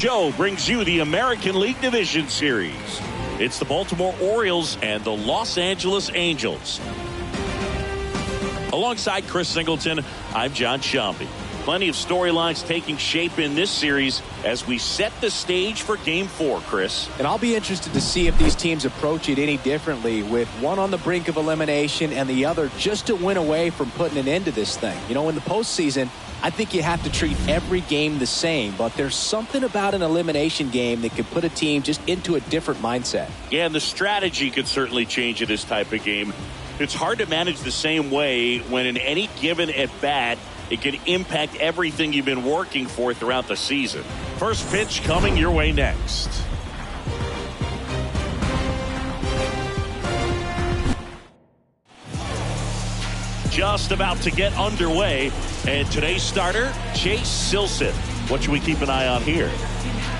Show brings you the American League Division Series. It's the Baltimore Orioles and the Los Angeles Angels. Alongside Chris Singleton, I'm John Shambi. Plenty of storylines taking shape in this series as we set the stage for Game 4, Chris. And I'll be interested to see if these teams approach it any differently, with one on the brink of elimination and the other just to win away from putting an end to this thing. You know, in the postseason, I think you have to treat every game the same, but there's something about an elimination game that could put a team just into a different mindset. Yeah, and the strategy could certainly change in this type of game. It's hard to manage the same way when in any given at-bat, it can impact everything you've been working for throughout the season. First pitch coming your way next. Just about to get underway, and today's starter, Chase Silseth. What should we keep an eye on here?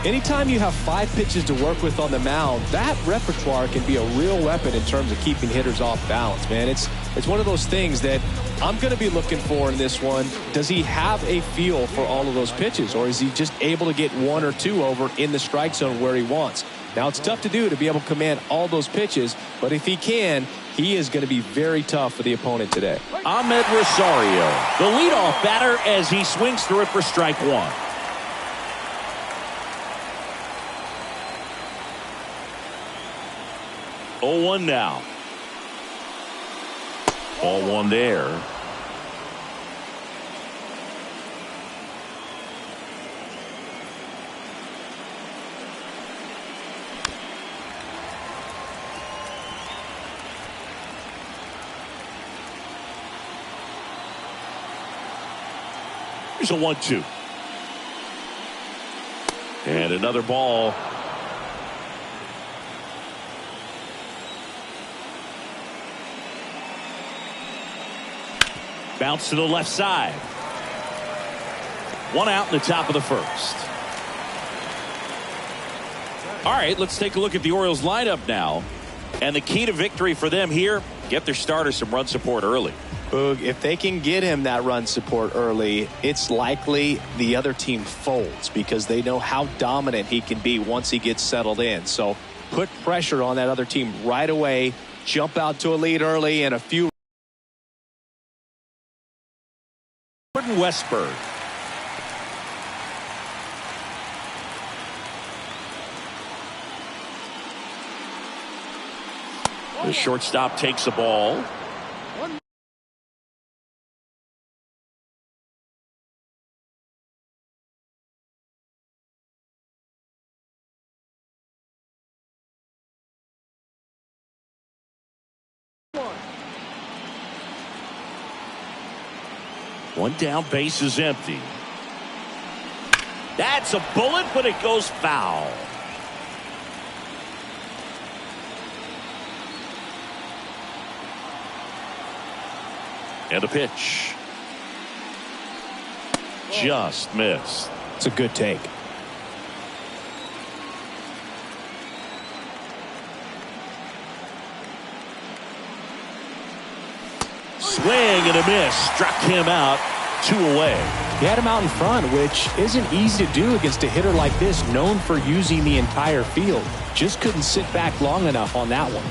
Anytime you have 5 pitches to work with on the mound, that repertoire can be a real weapon in terms of keeping hitters off balance, man. It's one of those things that I'm going to be looking for in this one. Does he have a feel for all of those pitches, or is he just able to get 1 or 2 over in the strike zone where he wants? Now, it's tough to do to be able to command all those pitches, but if he can, he is going to be very tough for the opponent today. Ahmed Rosario, the leadoff batter, as he swings through it for strike 1. Oh, 1 now. Ball 1 there. Here's a 1-2. And another ball. Bounce to the left side. 1 out in the top of the first. All right, let's take a look at the Orioles lineup now. And the key to victory for them here, get their starter some run support early. Boog, if they can get him that run support early, it's likely the other team folds because they know how dominant he can be once he gets settled in. So put pressure on that other team right away, jump out to a lead early, and a few. Jordan Westburg. The shortstop takes the ball. One down, base is empty. That's a bullet, but it goes foul. And a pitch. Just missed. It's a good take. Swing and a miss. Struck him out. 2 away. He had him out in front, which isn't easy to do against a hitter like this, known for using the entire field. Just couldn't sit back long enough on that one.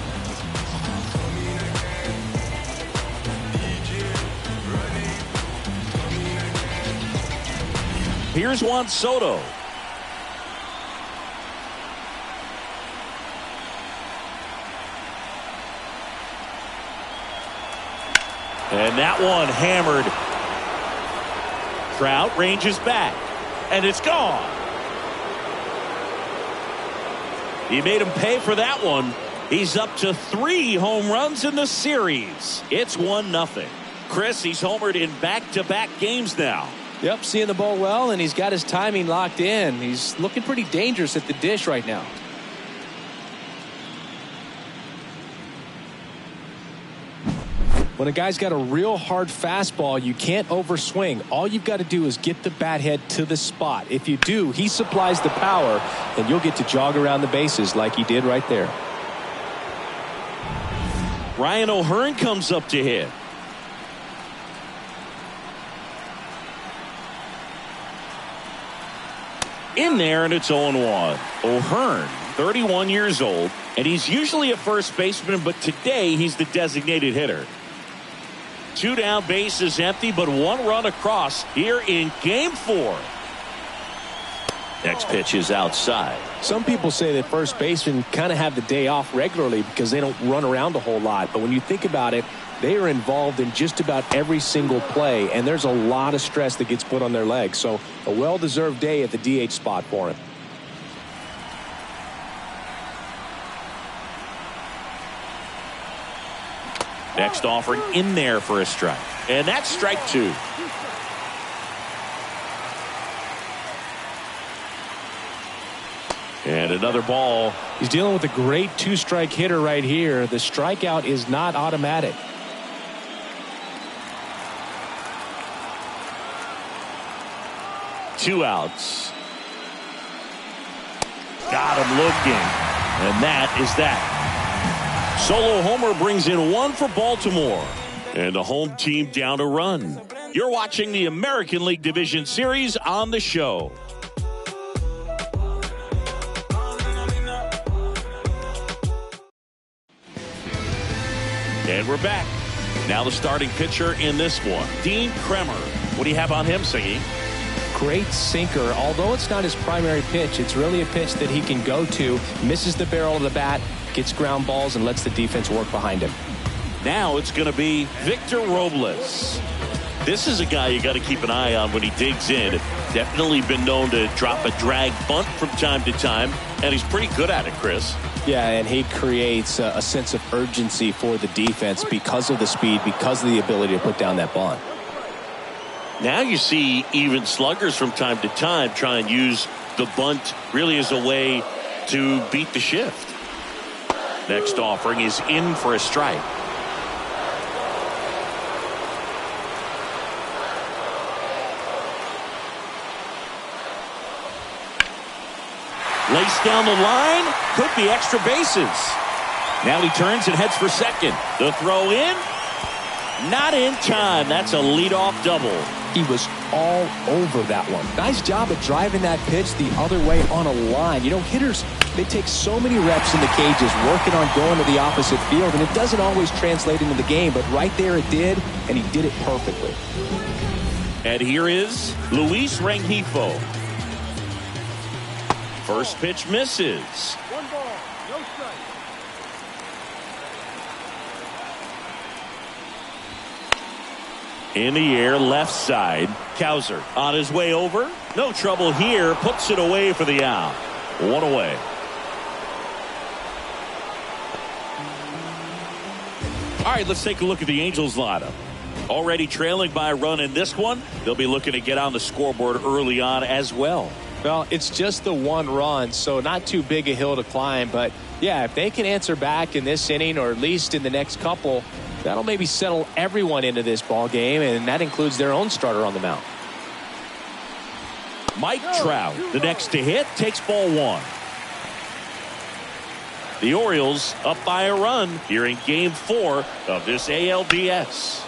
Here's Juan Soto. And that one hammered. Trout ranges back, and it's gone. He made him pay for that one. He's up to 3 home runs in the series. It's 1-0. Chris, he's homered in back-to-back games now. Yep, seeing the ball well, and he's got his timing locked in. He's looking pretty dangerous at the dish right now. When a guy's got a real hard fastball, you can't overswing. All you've got to do is get the bat head to the spot. If you do, he supplies the power, and you'll get to jog around the bases like he did right there. Ryan O'Hearn comes up to hit. In there, and it's 0-1. O'Hearn, 31 years old, and he's usually a first baseman, but today he's the designated hitter. 2 down, bases empty, but 1 run across here in Game 4. Next pitch is outside. Some people say that first basemen kind of have the day off regularly because they don't run around a whole lot. But when you think about it, they are involved in just about every single play, and there's a lot of stress that gets put on their legs. So a well-deserved day at the DH spot for him. Next offering in there for a strike. And that's strike 2. And another ball. He's dealing with a great 2-strike hitter right here. The strikeout is not automatic. Two outs. Got him looking. And that is that. Solo homer brings in 1 for Baltimore. And the home team down a run. You're watching the American League Division Series on the show. And we're back. Now the starting pitcher in this one, Dean Kremer. What do you have on him, Singy? Great sinker. Although it's not his primary pitch, it's really a pitch that he can go to. Misses the barrel of the bat, gets ground balls, and lets the defense work behind him. Now it's going to be Victor Robles. This is a guy you got to keep an eye on when he digs in. Definitely been known to drop a drag bunt from time to time, and he's pretty good at it, Chris. Yeah, and he creates a sense of urgency for the defense because of the speed, because of the ability to put down that bunt. Now you see even sluggers from time to time try and use the bunt really as a way to beat the shift. Next offering is in for a strike. Laced down the line, could be extra bases. Now he turns and heads for second. The throw in, not in time. That's a leadoff double. He was all over that one. Nice job of driving that pitch the other way on a line. You know, hitters, they take so many reps in the cages working on going to the opposite field, and it doesn't always translate into the game, but right there it did, and he did it perfectly. And here is Luis Rengifo. First pitch misses. 1 ball, no strike. In the air, left side. Cowser on his way over. No trouble here. Puts it away for the out. 1 away. All right, let's take a look at the Angels lineup. Already trailing by a run in this one. They'll be looking to get on the scoreboard early on as well. Well, it's just the 1 run, so not too big a hill to climb. But, yeah, if they can answer back in this inning or at least in the next couple, that'll maybe settle everyone into this ball game, and that includes their own starter on the mound. Mike Trout, the next to hit, takes ball 1. The Orioles up by a run here in Game 4 of this ALDS.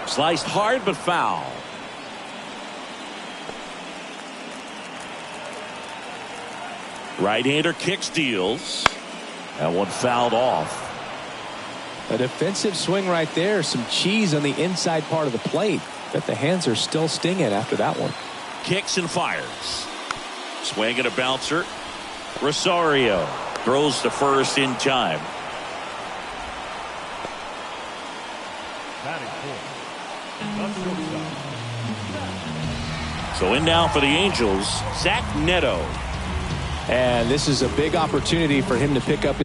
Sliced hard but foul. Right-hander kick steals. That one fouled off. A defensive swing right there. Some cheese on the inside part of the plate. Bet the hands are still stinging after that one. Kicks and fires. Swing and a bouncer. Rosario throws to first in time. So in now for the Angels, Zach Neto. And this is a big opportunity for him to pick up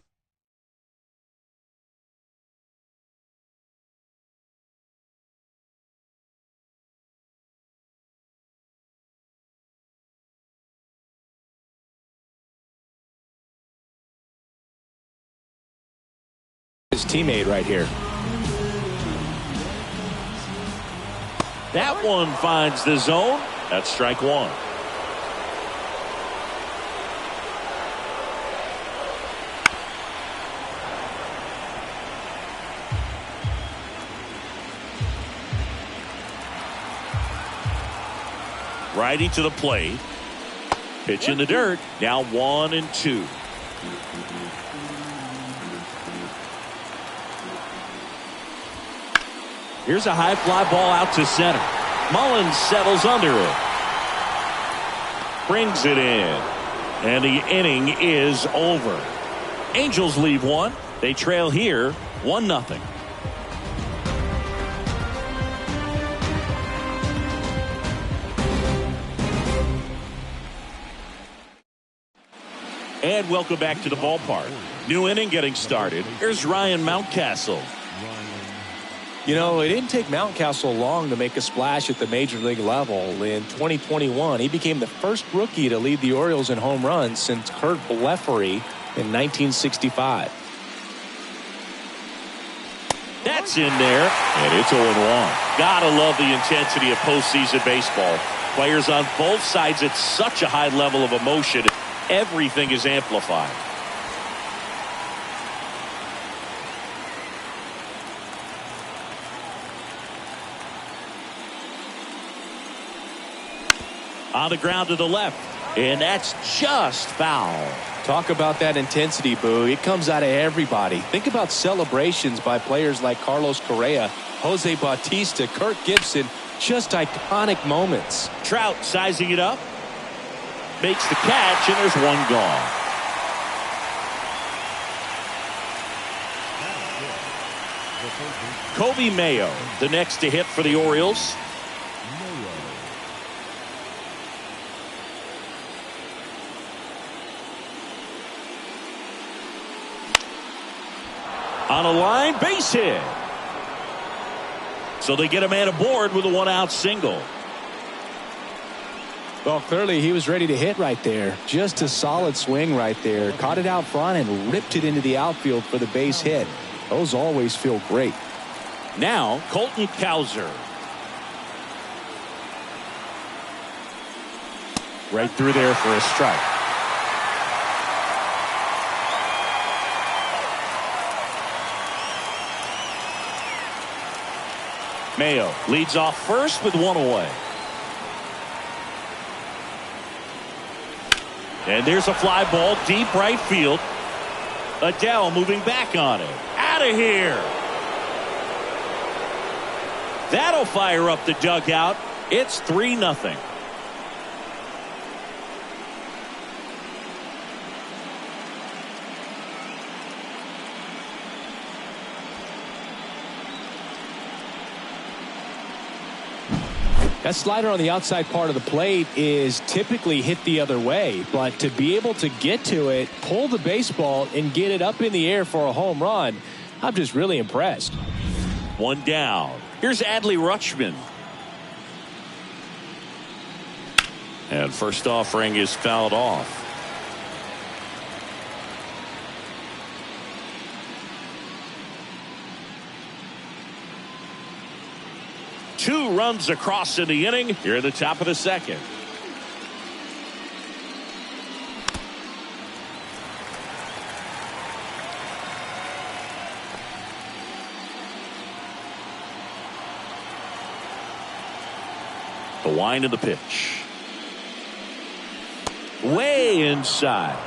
his teammate right here. That one finds the zone. That's strike 1. Righty to the plate. Pitch in the dirt. Now 1-2. Here's a high fly ball out to center. Mullins settles under it. Brings it in. And the inning is over. Angels leave one. They trail here 1-0. And welcome back to the ballpark. New inning getting started. Here's Ryan Mountcastle. You know, it didn't take Mountcastle long to make a splash at the major league level. In 2021, he became the first rookie to lead the Orioles in home runs since Kurt Blefary in 1965. That's in there, and it's 0-1. Gotta love the intensity of postseason baseball. Players on both sides at such a high level of emotion. Everything is amplified. On the ground to the left, and that's just foul. Talk about that intensity, Boo. It comes out of everybody. Think about celebrations by players like Carlos Correa, Jose Bautista, Kirk Gibson. Just iconic moments. Trout sizing it up. Makes the catch, and there's one gone. Kobe Mayo, the next to hit for the Orioles. On a line, base hit. So they get a man aboard with a 1-out single. Well, clearly he was ready to hit right there. Just a solid swing right there. Caught it out front and ripped it into the outfield for the base hit. Those always feel great. Now, Colton Cowser. Right through there for a strike. Mayo leads off first with one away. And there's a fly ball deep right field. Adele moving back on it. Out of here. That'll fire up the dugout. It's 3-0. That slider on the outside part of the plate is typically hit the other way, but to be able to get to it, pull the baseball, and get it up in the air for a home run, I'm just really impressed. One down. Here's Adley Rutschman. And first offering is fouled off. Two runs across in the inning here at the top of the second. The wind of the pitch. Way inside.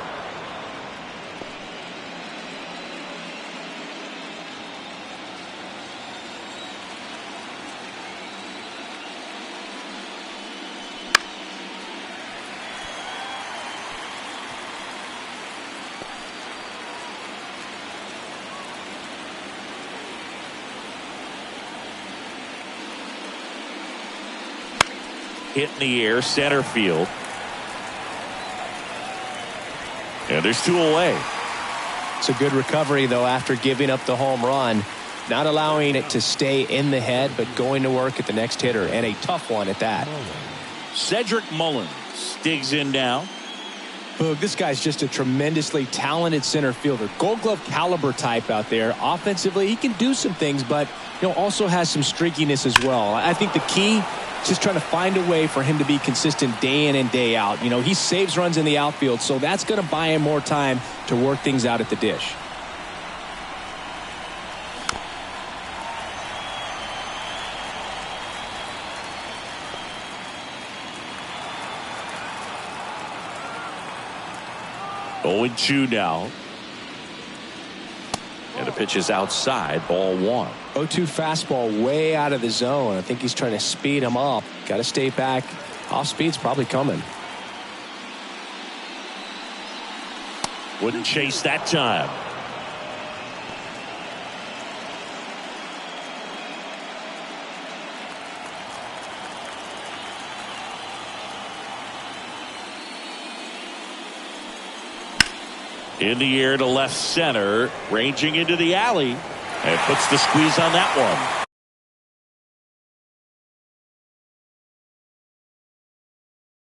Hit in the air, center field. And there's two away. It's a good recovery, though, after giving up the home run. Not allowing it to stay in the head, but going to work at the next hitter, and a tough one at that. Cedric Mullins digs in now. Boog, this guy's just a tremendously talented center fielder. Gold Glove caliber type out there. Offensively, he can do some things, but also has some streakiness as well. I think the key, just trying to find a way for him to be consistent day in and day out. He saves runs in the outfield, so that's going to buy him more time to work things out at the dish. 0-2 now. And the pitch is outside, ball 1. 0-2 fastball way out of the zone. I think he's trying to speed him up. Got to stay back. Off speed's probably coming. Wouldn't chase that time. In the air to left center, ranging into the alley, and puts the squeeze on that one.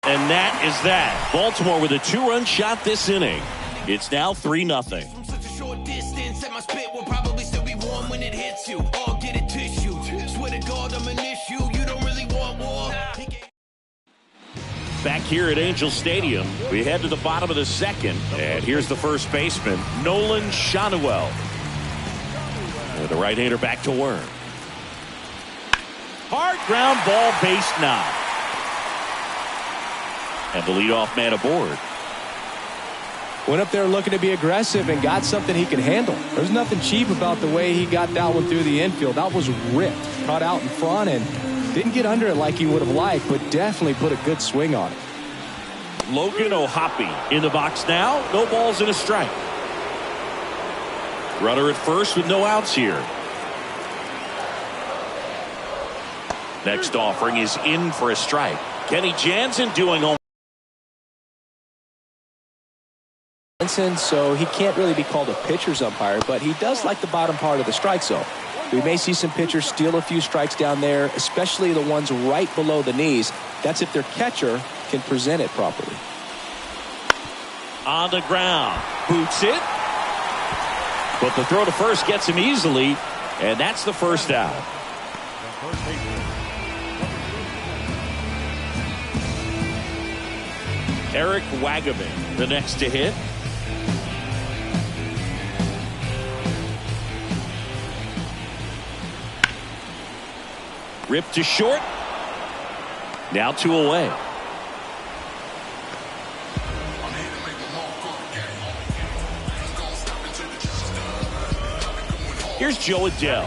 And that is that. Baltimore with a 2-run shot this inning. It's now 3-0. From such a short distance, and my spit will probably still be warm when it hits you. Or get a tissue. Swear to God, I'm an issue. You don't really want war. Back here at Angel Stadium, we head to the bottom of the second, and here's the first baseman, Nolan Shanuel. And the right-hander back to work. Hard ground ball, base knock. And the leadoff man aboard. Went up there looking to be aggressive and got something he could handle. There's nothing cheap about the way he got that one through the infield. That was ripped, caught out in front, and didn't get under it like he would have liked, but definitely put a good swing on it. Logan O'Hoppe in the box now. No balls and a strike. Runner at first with no outs here. Next offering is in for a strike. Kenny Jansen doing all. So he can't really be called a pitcher's umpire, but he does like the bottom part of the strike zone. We may see some pitchers steal a few strikes down there, especially the ones right below the knees. That's if their catcher can present it properly. On the ground, boots it. But the throw to first gets him easily, and that's the first out. Eric Wagaman, the next to hit. Ripped to short. Now 2 away. Here's Joe Adell.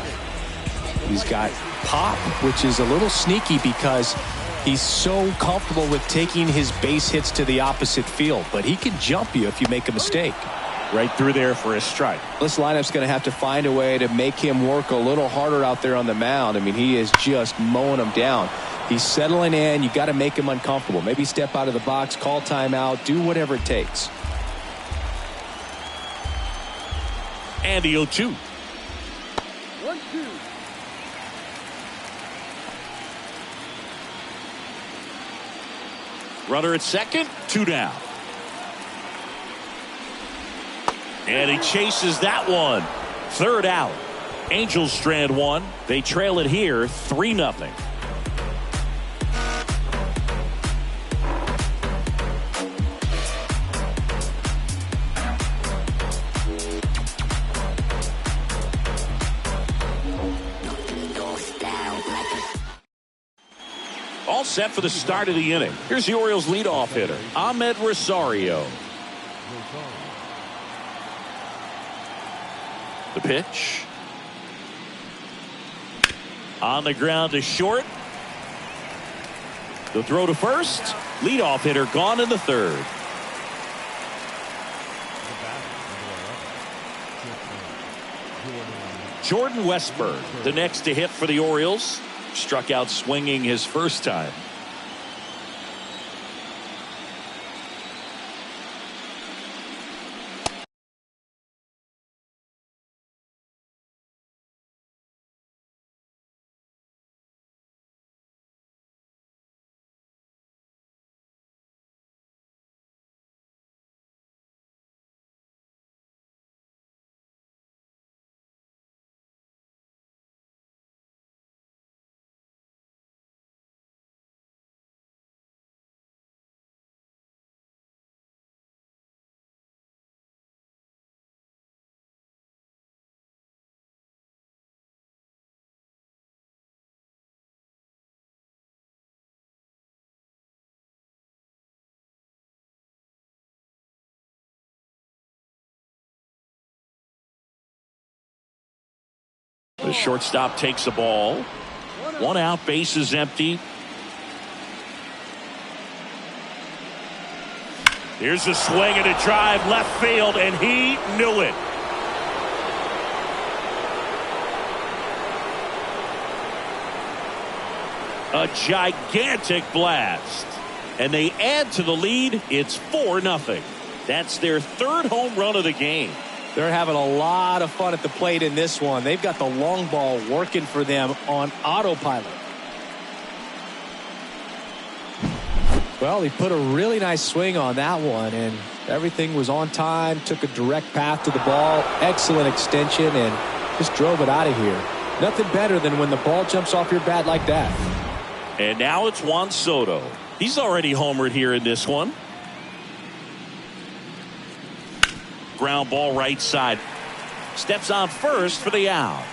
He's got pop, which is a little sneaky because he's so comfortable with taking his base hits to the opposite field, but he can jump you if you make a mistake. Right through there for a strike. This lineup's going to have to find a way to make him work a little harder out there on the mound. I mean, he is just mowing them down. He's settling in. You got to make him uncomfortable. Maybe step out of the box, call timeout, do whatever it takes. And the 0-2. 1-2. Runner at second, 2 down. And he chases that one. 3rd out. Angels strand 1. They trail it here 3-0. All set for the start of the inning. Here's the Orioles leadoff hitter, Ahmed Rosario. The pitch. On the ground to short. The throw to first. Leadoff hitter gone in the 3rd. Jordan Westburg, the next to hit for the Orioles. Struck out swinging his first time. The shortstop takes the ball. One out, bases empty. Here's a swing and a drive left field, and he knew it. A gigantic blast. And they add to the lead. It's 4-0. That's their third home run of the game. They're having a lot of fun at the plate in this one. They've got the long ball working for them on autopilot. Well, he put a really nice swing on that one, and everything was on time, took a direct path to the ball, excellent extension, and just drove it out of here. Nothing better than when the ball jumps off your bat like that. And now it's Juan Soto. He's already homered here in this one. Ground ball right side. Steps on first for the out.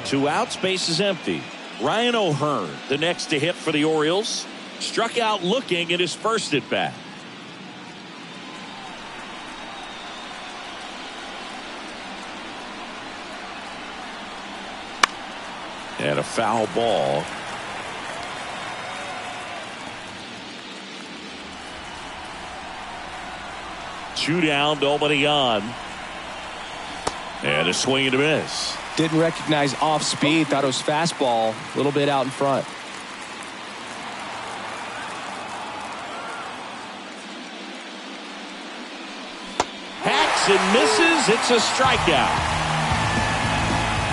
Two outs, base is empty. Ryan O'Hearn, the next to hit for the Orioles. Struck out looking at his first at bat. And a foul ball. Two down, nobody on. And a swing and a miss. Didn't recognize off speed. Thought it was fastball. A little bit out in front. Hacks and misses. It's a strikeout.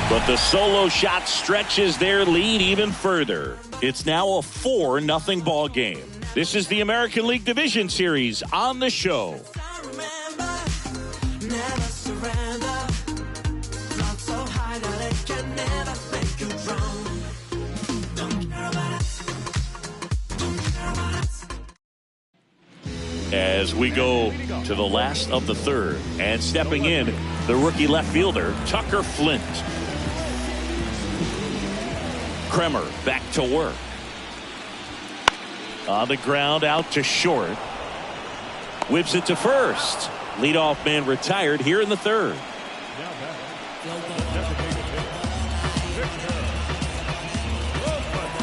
But the solo shot stretches their lead even further. It's now a 4-0 ball game. This is the American League Division Series on the show. As we go to the last of the third, and stepping in, the rookie left fielder, Tucker Flint. Kremer back to work. On the ground, out to short. Whips it to first. Leadoff man retired here in the third.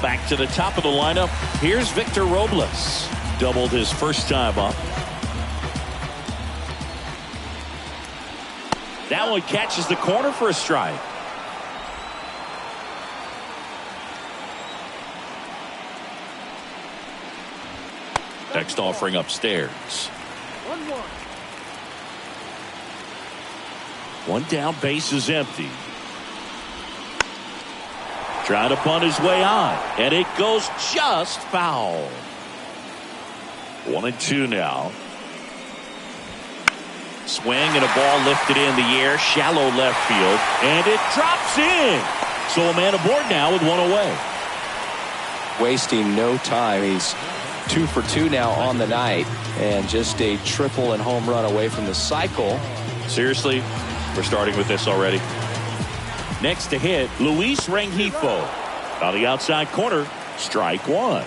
Back to the top of the lineup. Here's Victor Robles. Doubled his first time up. That one catches the corner for a strike. Next offering upstairs. 1-1. One down, base is empty. Trying to bunt his way on, and it goes just foul. 1-2 now. Swing and a ball lifted in the air, shallow left field, and it drops in. So a man aboard now with one away. Wasting no time. He's 2 for 2 now on the night, and just a triple and home run away from the cycle. Seriously, we're starting with this already. Next to hit, Luis Rengifo. On the outside corner, strike one.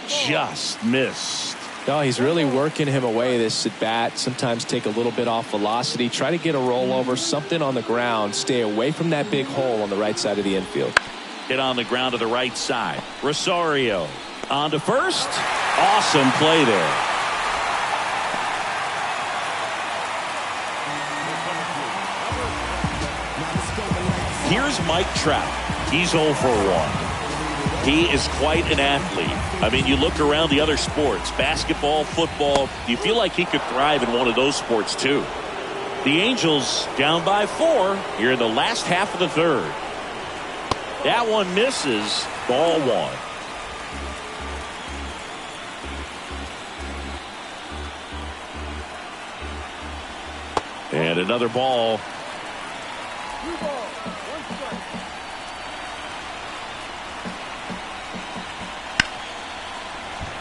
Just missed. No, he's really working him away this at bat. Sometimes take a little bit off velocity. Try to get a rollover, something on the ground. Stay away from that big hole on the right side of the infield. Hit on the ground to the right side. Rosario on to first. Awesome play there. Here's Mike Trout. He's 0 for 1. He is quite an athlete. I mean, you look around the other sports, basketball, football, you feel like he could thrive in one of those sports too. The Angels down by 4 here in the last half of the third. That one misses. Ball one. And another ball. 2 balls, 1 strike.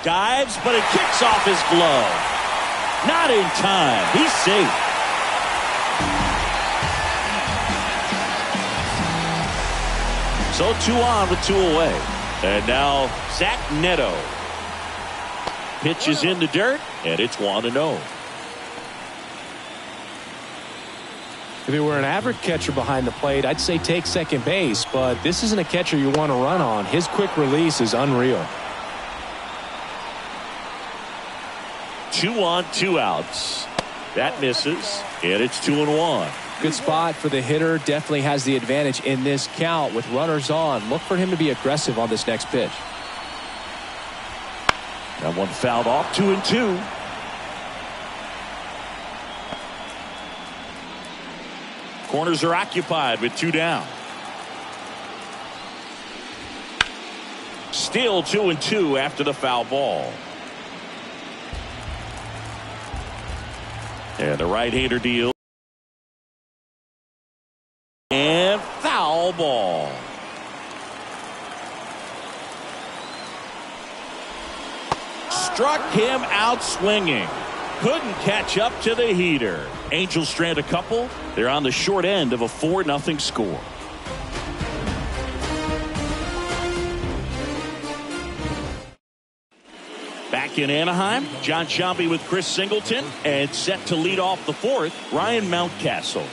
Dives, but it kicks off his glove. Not in time. He's safe. So 2 on with 2 away. And now Zach Neto. Pitch is in the dirt, and it's 1-0. If he were an average catcher behind the plate, I'd say take second base, but this isn't a catcher you want to run on. His quick release is unreal. 2 on, 2 outs. That misses, and it's 2-1. Good spot for the hitter. Definitely has the advantage in this count with runners on. Look for him to be aggressive on this next pitch. That one fouled off. 2-2. Corners are occupied with 2 down. Still 2-2 after the foul ball. And the right-hander deal. And foul ball. Struck him out swinging. Couldn't catch up to the heater. Angels strand a couple. They're on the short end of a 4-0 score. Back in Anaheim, John Sciambi with Chris Singleton, and set to lead off the 4th, Ryan Mountcastle.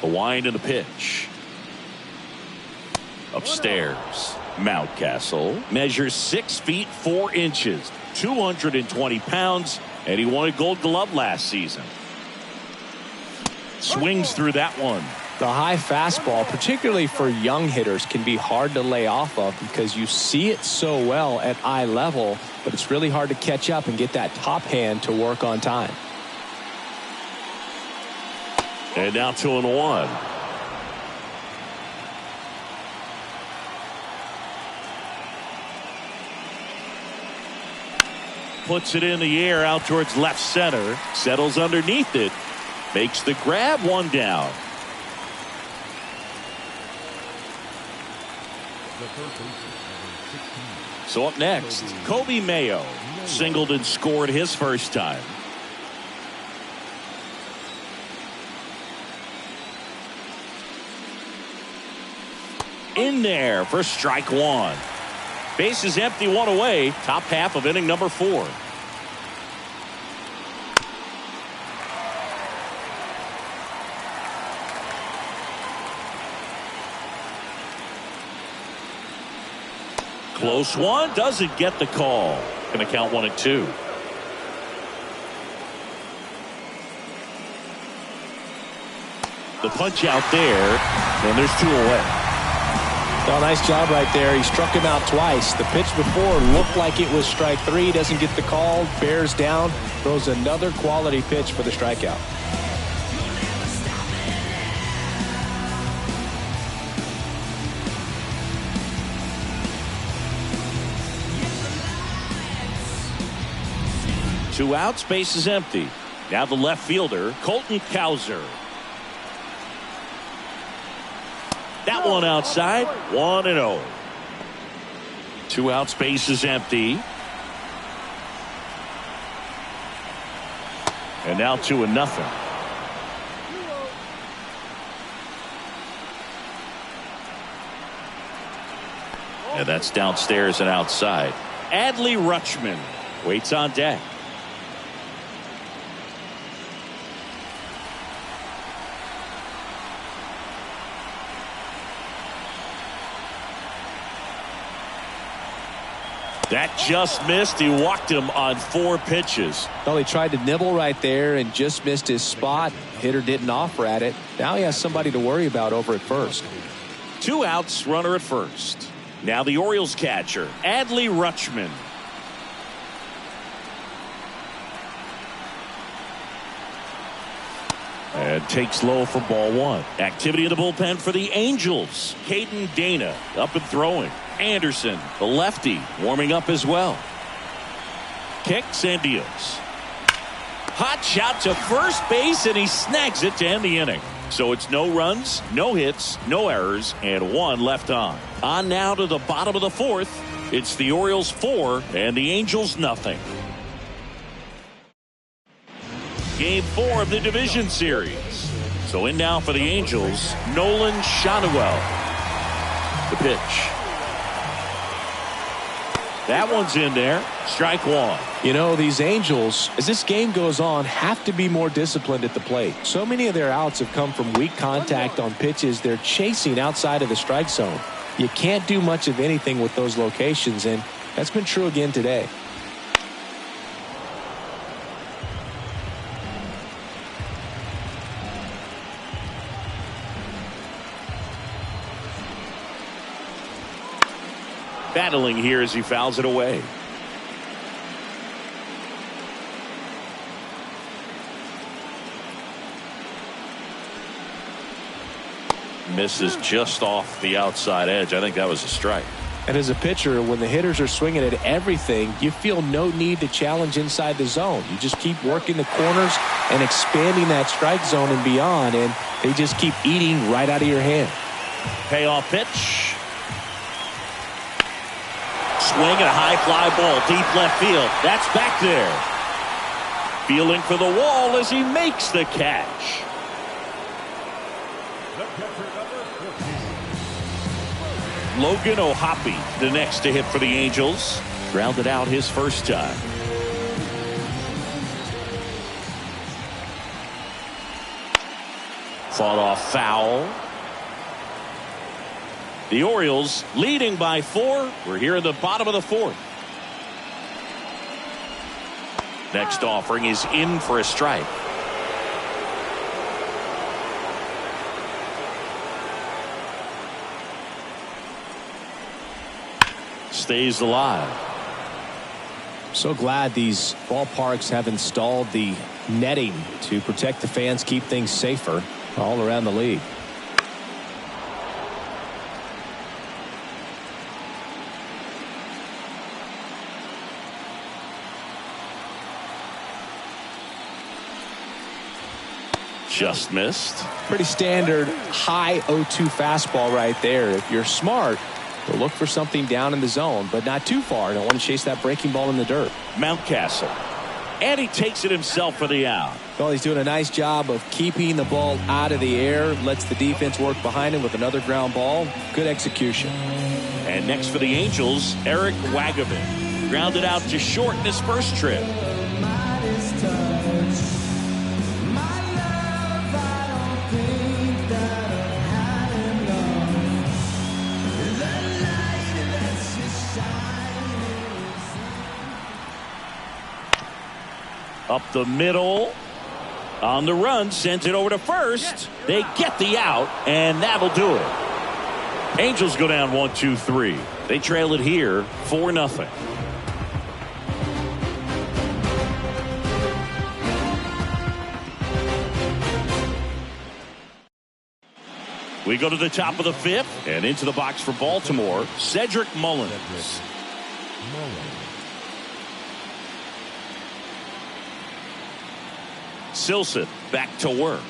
The wind and the pitch. Upstairs, Mountcastle measures 6 feet 4 inches, 220 pounds, and he won a Gold Glove last season. Swings through that one. The high fastball, particularly for young hitters, can be hard to lay off of because you see it so well at eye level, but it's really hard to catch up and get that top hand to work on time. And now 2-1. Puts it in the air out towards left center. Settles underneath it. Makes the grab. 1 down. So up next, Kobe Mayo. Singled and scored his first time. In there for strike 1. Base is empty, 1 away. Top half of inning number 4. Close one, doesn't get the call. Going to count 1-2. The punch out there, and there's 2 away. Well, nice job right there. He struck him out twice. The pitch before looked like it was strike 3. Doesn't get the call. Bears down. Throws another quality pitch for the strikeout. Two outs, base is empty. Now the left fielder, Colton Cowser. That one outside, 1-0. 2 outs, base is empty. And now 2-0. And that's downstairs and outside. Adley Rutschman waits on deck. That just missed. He walked him on 4 pitches. Well, he tried to nibble right there and just missed his spot. Hitter didn't offer at it. Now he has somebody to worry about over at first. 2 outs, runner at first. Now the Orioles catcher, Adley Rutschman. And takes low for ball 1. Activity in the bullpen for the Angels. Caden Dana up and throwing. Anderson, the lefty, warming up as well. Kicks and deals. Hot shot to first base, and he snags it to end the inning. So it's no runs, no hits, no errors, and 1 left on. On now to the bottom of the 4th. It's the Orioles 4 and the Angels nothing. Game 4 of the division series. So in now for the Angels, Nolan Schanuel. The pitch. That one's in there. Strike 1. You know, these Angels, as this game goes on, have to be more disciplined at the plate. So many of their outs have come from weak contact on pitches they're chasing outside of the strike zone. You can't do much of anything with those locations, and that's been true again today. Battling here as he fouls it away. Misses just off the outside edge. I think that was a strike. And as a pitcher, when the hitters are swinging at everything, you feel no need to challenge inside the zone. You just keep working the corners and expanding that strike zone and beyond, and they just keep eating right out of your hand. Payoff pitch. Swing and a high fly ball deep left field. That's back there. Feeling for the wall as he makes the catch. Logan O'Hoppe, the next to hit for the Angels. Grounded out his first time. Fought off foul. The Orioles leading by 4. We're here in the bottom of the 4th. Next offering is in for a strike. Stays alive. So glad these ballparks have installed the netting to protect the fans, keep things safer all around the league. Just missed. Pretty standard high 0-2 fastball right there. If you're smart, you'll look for something down in the zone, but not too far. Don't want to chase that breaking ball in the dirt. Mountcastle. And he takes it himself for the out. Well, he's doing a nice job of keeping the ball out of the air. Lets the defense work behind him with another ground ball. Good execution. And next for the Angels, Eric Wagaman. Grounded out to short in his first trip. Up the middle. On the run. Sends it over to first. They get the out. And that'll do it. Angels go down 1-2-3. They trail it here 4-0. We go to the top of the 5th. And into the box for Baltimore, Cedric Mullins. Silson back to work.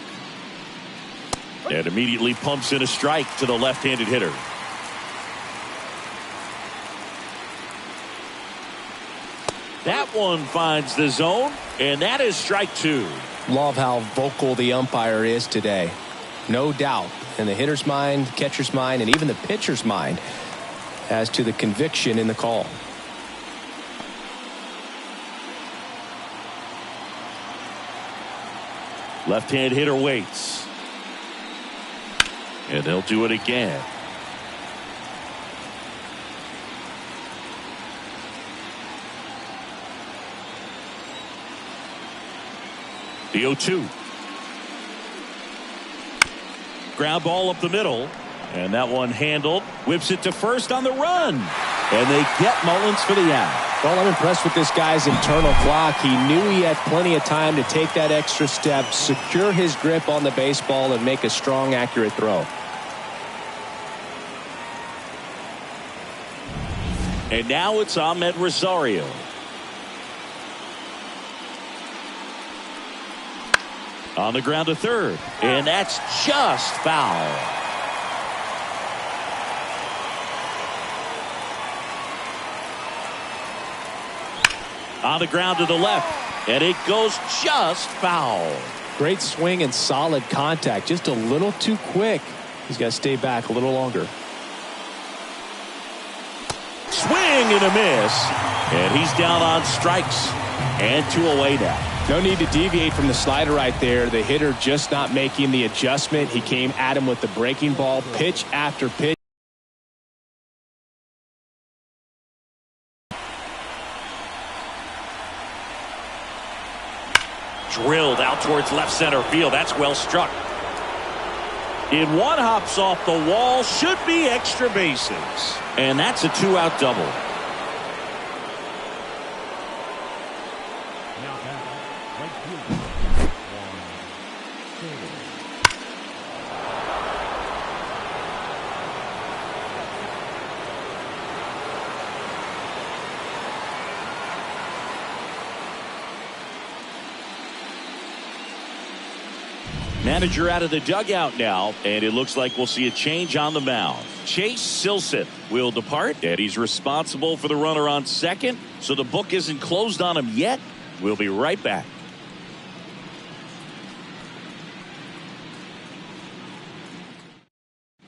And immediately pumps in a strike to the left-handed hitter. That one finds the zone, and that is strike 2. Love how vocal the umpire is today. No doubt in the hitter's mind, catcher's mind, and even the pitcher's mind as to the conviction in the call. Left-hand hitter waits. And they'll do it again. The 0-2. Ground ball up the middle. And that one handled. Whips it to first on the run. And they get Mullins for the out. Well, I'm impressed with this guy's internal clock. He knew he had plenty of time to take that extra step, secure his grip on the baseball, and make a strong, accurate throw. And now it's Ahmed Rosario. On the ground to third, and that's just foul. On the ground to the left, and it goes just foul. Great swing and solid contact, just a little too quick. He's got to stay back a little longer. Swing and a miss, and he's down on strikes, and 2 away now. No need to deviate from the slider right there. The hitter just not making the adjustment. He came at him with the breaking ball, pitch after pitch. Drilled out towards left center field. That's well struck. In one, hops off the wall, should be extra bases. And that's a 2-out double. Manager out of the dugout now, and it looks like we'll see a change on the mound. Chase Silseth will depart, and he's responsible for the runner on second, so the book isn't closed on him yet. We'll be right back.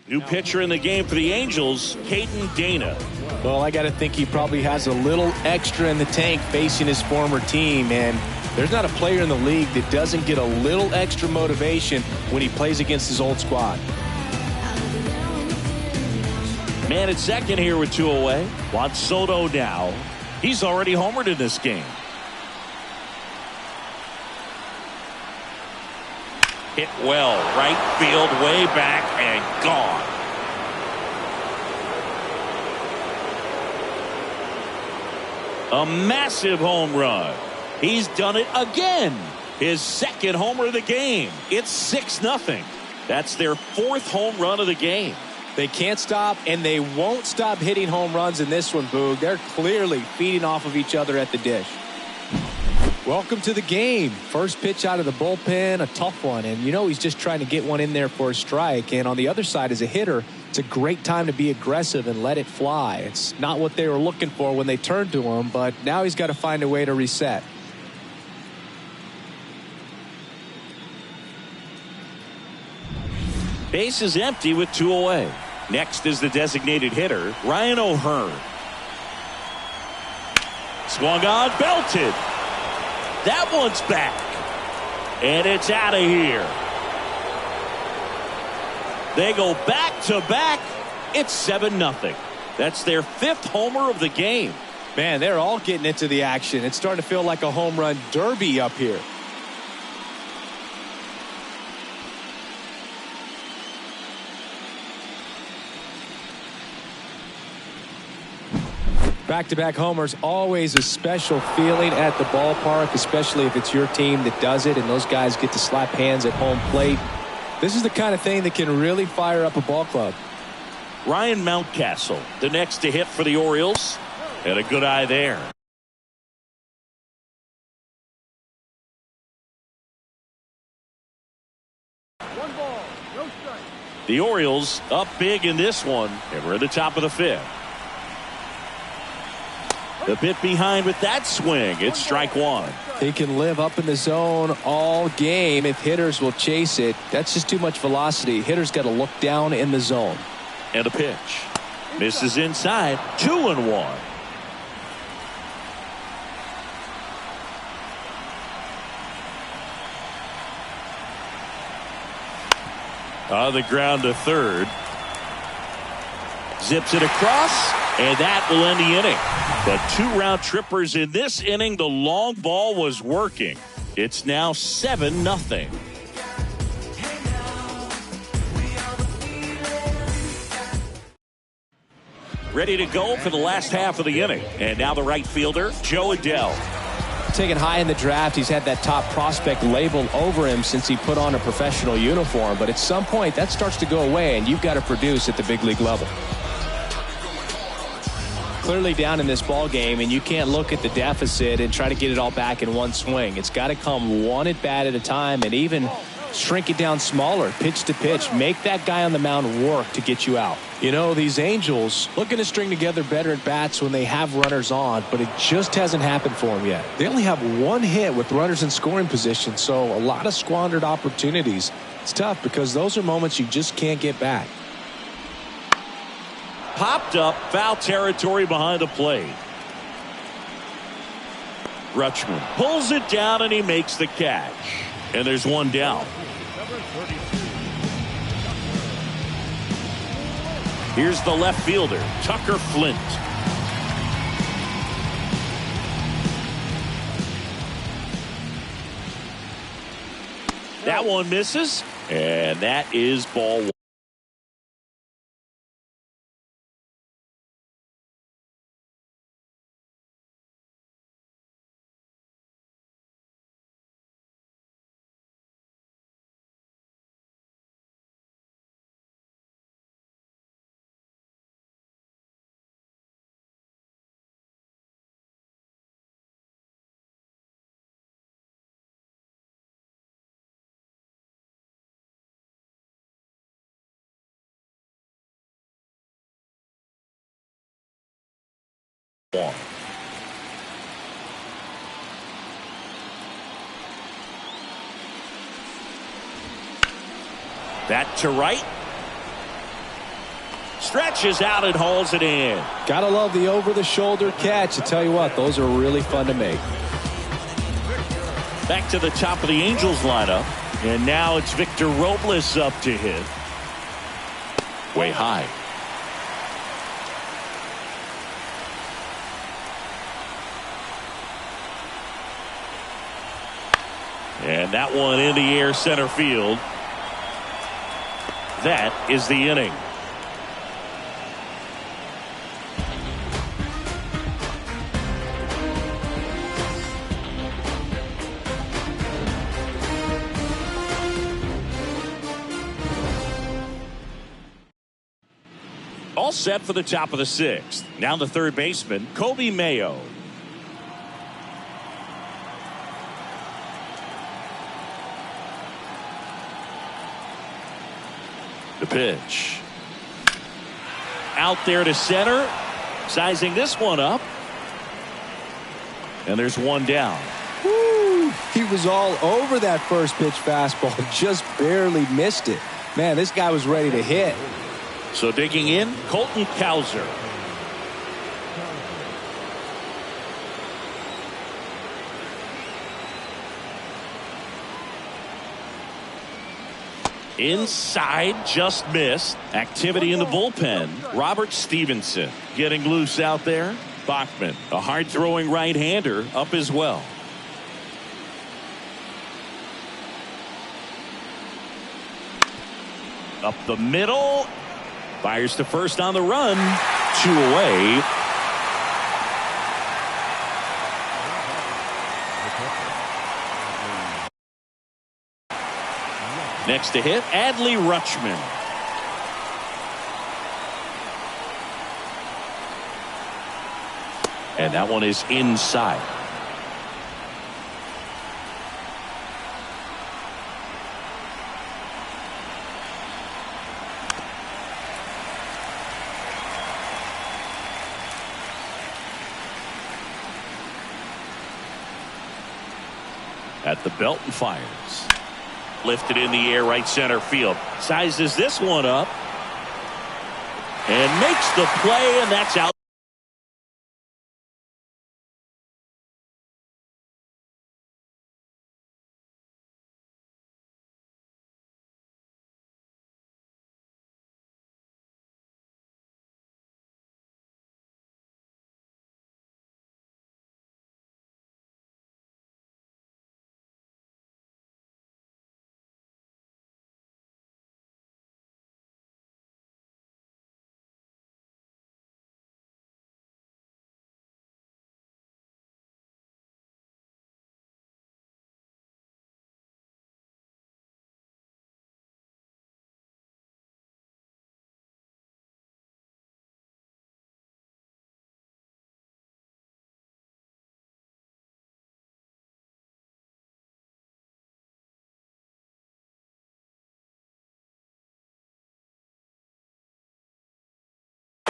New pitcher in the game for the Angels, Caden Dana. Well, I got to think he probably has a little extra in the tank facing his former team, and there's not a player in the league that doesn't get a little extra motivation when he plays against his old squad. Man at second here with 2 away. Juan Soto now. He's already homered in this game. Hit well, right field, way back, and gone. A massive home run. He's done it again. His second homer of the game. It's 6-0. That's their 4th home run of the game. They can't stop, and they won't stop hitting home runs in this one, Boog. They're clearly feeding off of each other at the dish. Welcome to the game. First pitch out of the bullpen, a tough one. And, you know, he's just trying to get one in there for a strike. And on the other side, as a hitter, it's a great time to be aggressive and let it fly. It's not what they were looking for when they turned to him, but now he's got to find a way to reset. Base is empty with 2 away. Next is the designated hitter, Ryan O'Hearn. Swung on, belted. That one's back. And it's out of here. They go back to back. It's 7-0. That's their 5th homer of the game. Man, they're all getting into the action. It's starting to feel like a home run derby up here. Back-to-back homers, always a special feeling at the ballpark, especially if it's your team that does it and those guys get to slap hands at home plate. This is the kind of thing that can really fire up a ball club. Ryan Mountcastle, the next to hit for the Orioles, and a good eye there. One ball, no strike. The Orioles up big in this one, and we're at the top of the 5th. The bit behind with that swing. It's strike 1. He can live up in the zone all game if hitters will chase it. That's just too much velocity. Hitters got to look down in the zone. And a pitch. Misses inside. 2-1. On the ground to third. Zips it across, and that will end the inning. But 2 round trippers in this inning. The long ball was working. It's now 7-0. Ready to go for the last half of the inning. And now the right fielder, Joe Adell. Taken high in the draft, he's had that top prospect label over him since he put on a professional uniform. But at some point, that starts to go away, and you've got to produce at the big league level. clearly down in this ball game, and you can't look at the deficit and try to get it all back in one swing. It's got to come one at bat at a time, and even shrink it down smaller, pitch to pitch. Make that guy on the mound work to get you out. You know, these Angels looking to string together better at bats when they have runners on, but it just hasn't happened for them yet. They only have one hit with runners in scoring position, so a lot of squandered opportunities. It's tough because those are moments you just can't get back. Popped up, foul territory behind the plate. Rutschman pulls it down and he makes the catch. And there's one down. Here's the left fielder, Tucker Flint. That one misses, and that is ball one. That to right. Stretches out and hauls it in. Gotta love the over-the-shoulder catch. I tell you what, those are really fun to make. Back to the top of the Angels lineup. And now it's Victor Robles up to hit. Way high. And that one in the air center field. That is the inning. All set for the top of the sixth. Now the third baseman, Kobe Mayo. The pitch. Out there to center. Sizing this one up. And there's one down. Woo! He was all over that first pitch fastball. Just barely missed it. Man, this guy was ready to hit. So digging in, Colton Cowser. Inside, just missed. Activity in the bullpen. Robert Stevenson getting loose out there. Bachman, a hard-throwing right-hander, up as well. Up the middle. Fires to first on the run. 2 away. Next to hit, Adley Rutschman. And that one is inside. At the belt and fires. Lifted in the air, right center field. Sizes this one up. And makes the play, and that's out.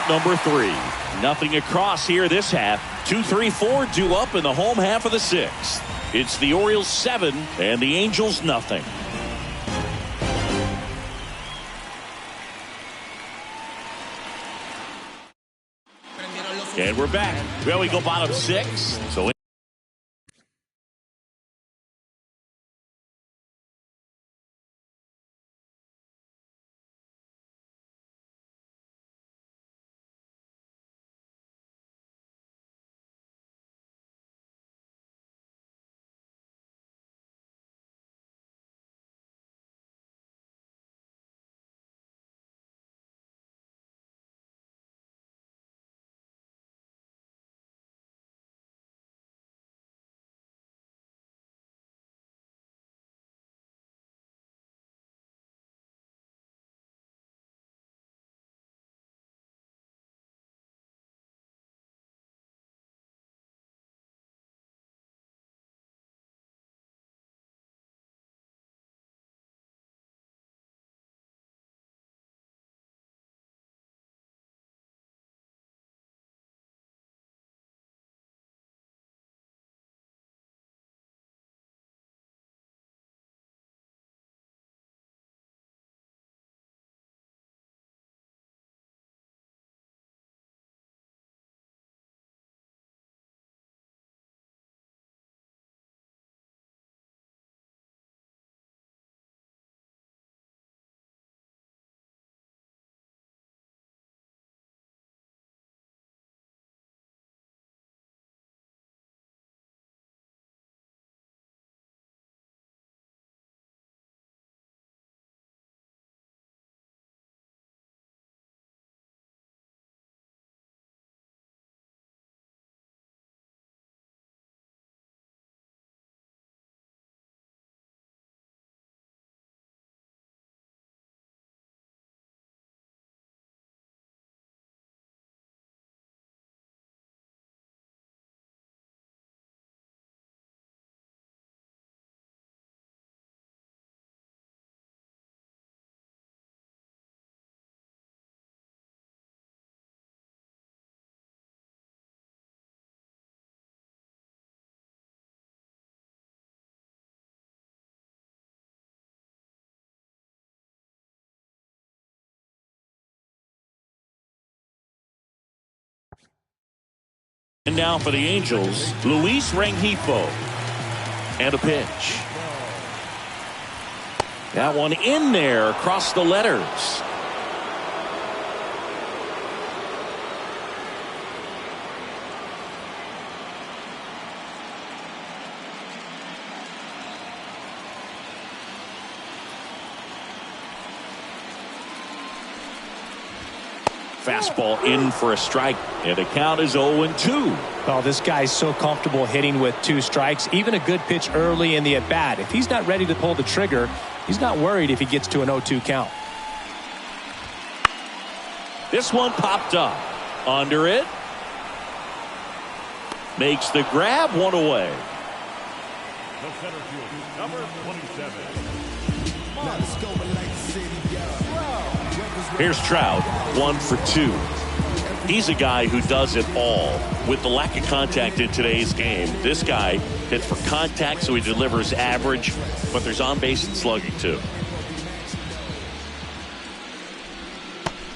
number 3. Nothing across here this half. 2-3-4 due up in the home half of the 6th. It's the Orioles 7 and the Angels nothing. And we're back. Well, we go bottom 6. So and now for the Angels, Luis Rengifo. And a pitch. That one in there across the letters. Fastball in for a strike, and the count is 0-2. Well, this guy's so comfortable hitting with 2 strikes, even a good pitch early in the at-bat. If he's not ready to pull the trigger, he's not worried if he gets to an 0-2 count. This one popped up. Under it. Makes the grab, one away. The center fielder, number 27. Here's Trout, 1 for 2. He's a guy who does it all. With the lack of contact in today's game, this guy hits for contact, so he delivers average, but there's on-base and slugging too.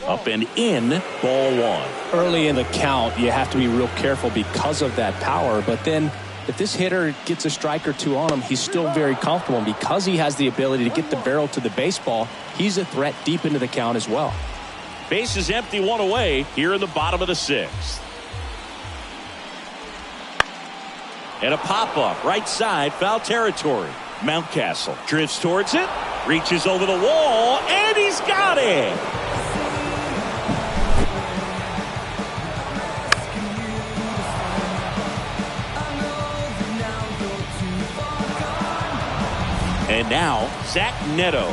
Up and in, ball 1. Early in the count, you have to be real careful because of that power, but then if this hitter gets a strike or 2 on him, he's still very comfortable. And because he has the ability to get the barrel to the baseball, he's a threat deep into the count as well. Base is empty, 1 away here in the bottom of the 6th. And a pop-up right side, foul territory. Mountcastle drifts towards it, reaches over the wall, and he's got it. And now, Zach Neto.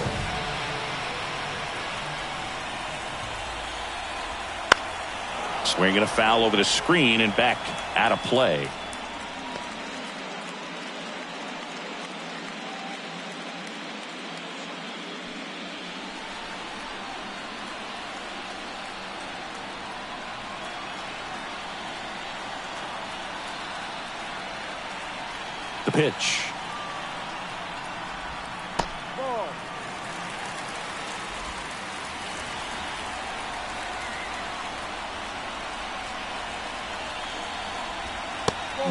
Swinging a foul over the screen and back out of play. The pitch.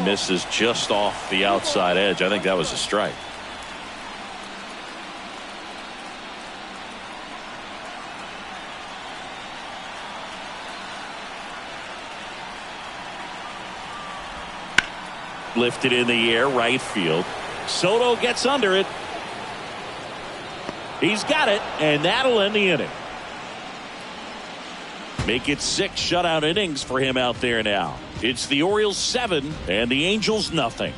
Misses just off the outside edge. I think that was a strike. Lifted in the air, right field. Soto gets under it. He's got it, and that'll end the inning. Make it 6 shutout innings for him out there now. It's the Orioles 7 and the Angels nothing.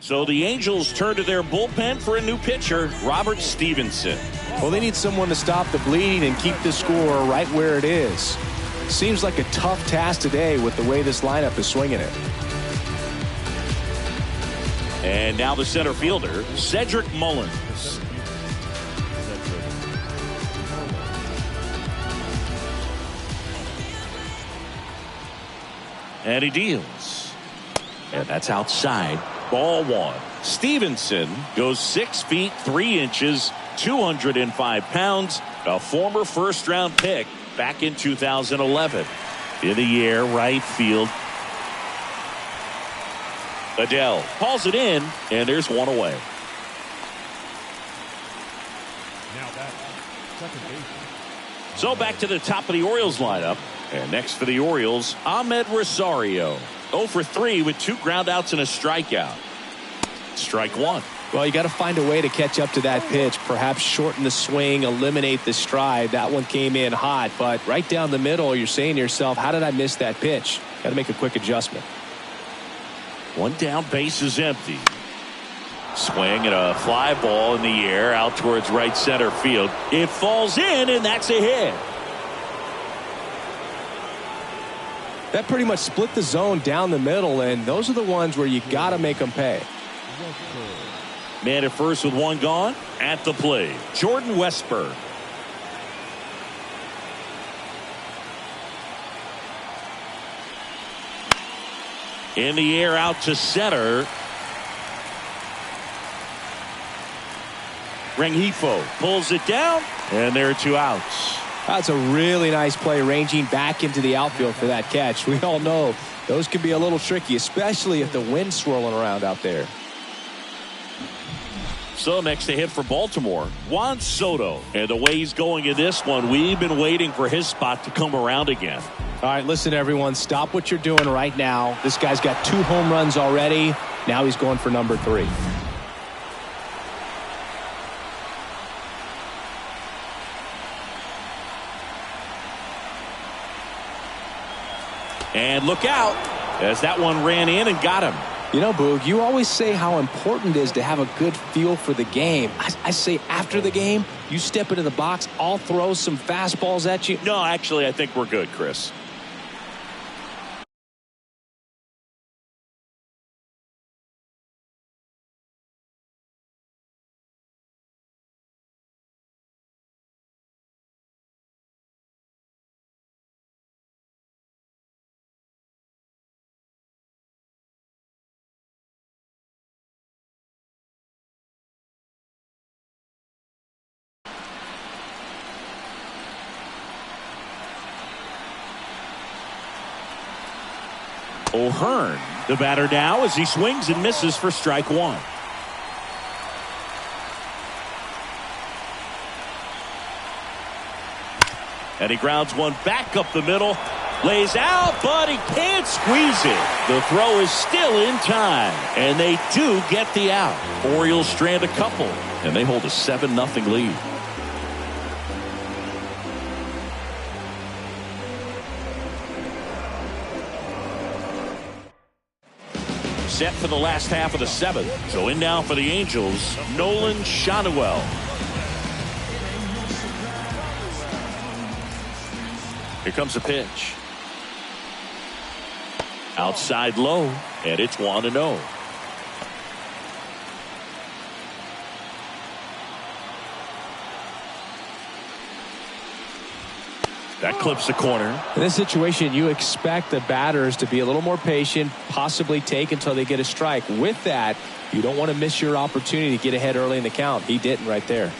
So the Angels turn to their bullpen for a new pitcher, Robert Stevenson. Well, they need someone to stop the bleeding and keep the score right where it is. Seems like a tough task today with the way this lineup is swinging it. And now the center fielder, Cedric Mullins. And he deals. And that's outside. Ball 1. Stevenson goes 6 feet 3 inches, 205 pounds, a former first-round pick back in 2011. In the air, right field. Adele calls it in, and there's one away. Now back, second baseman. So back to the top of the Orioles lineup. And next for the Orioles, Ahmed Rosario. 0 for 3 with 2 groundouts and a strikeout. Strike 1. Well, you got to find a way to catch up to that pitch. Perhaps shorten the swing, eliminate the stride. That one came in hot, but right down the middle, you're saying to yourself, how did I miss that pitch? Got to make a quick adjustment. 1 down, base is empty. Swing and a fly ball in the air out towards right center field. It falls in, and that's a hit. That pretty much split the zone down the middle, and those are the ones where you got to make them pay. Man at first with 1 gone. At the plate, Jordan Westburg. In the air out to center. Rengifo pulls it down, and there are 2 outs. That's a really nice play, ranging back into the outfield for that catch. We all know those can be a little tricky, especially if the wind's swirling around out there. So next to hit for Baltimore, Juan Soto. And the way he's going in this one, we've been waiting for his spot to come around again. All right, listen, everyone, stop what you're doing right now. This guy's got 2 home runs already. Now he's going for number 3. And look out as that one ran in and got him. You know, Boog, you always say how important it is to have a good feel for the game. I say after the game, you step into the box, I'll throw some fastballs at you. No, actually, I think we're good, Chris. O'Hearn, the batter now as he swings and misses for strike 1. And he grounds one back up the middle. Lays out, but he can't squeeze it. The throw is still in time, and they do get the out. Orioles strand a couple, and they hold a 7-0 lead. Set for the last half of the 7th. So in now for the Angels, Nolan Shotwell. Here comes a pitch. Outside low, and it's 1-0. That clips the corner. In this situation, you expect the batters to be a little more patient, possibly take until they get a strike. With that, you don't want to miss your opportunity to get ahead early in the count. He didn't right there.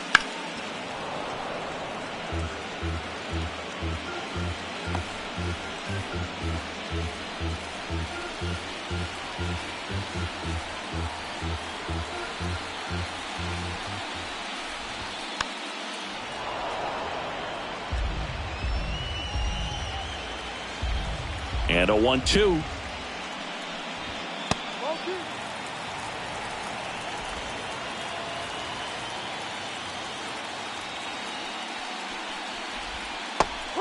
And a 1-2.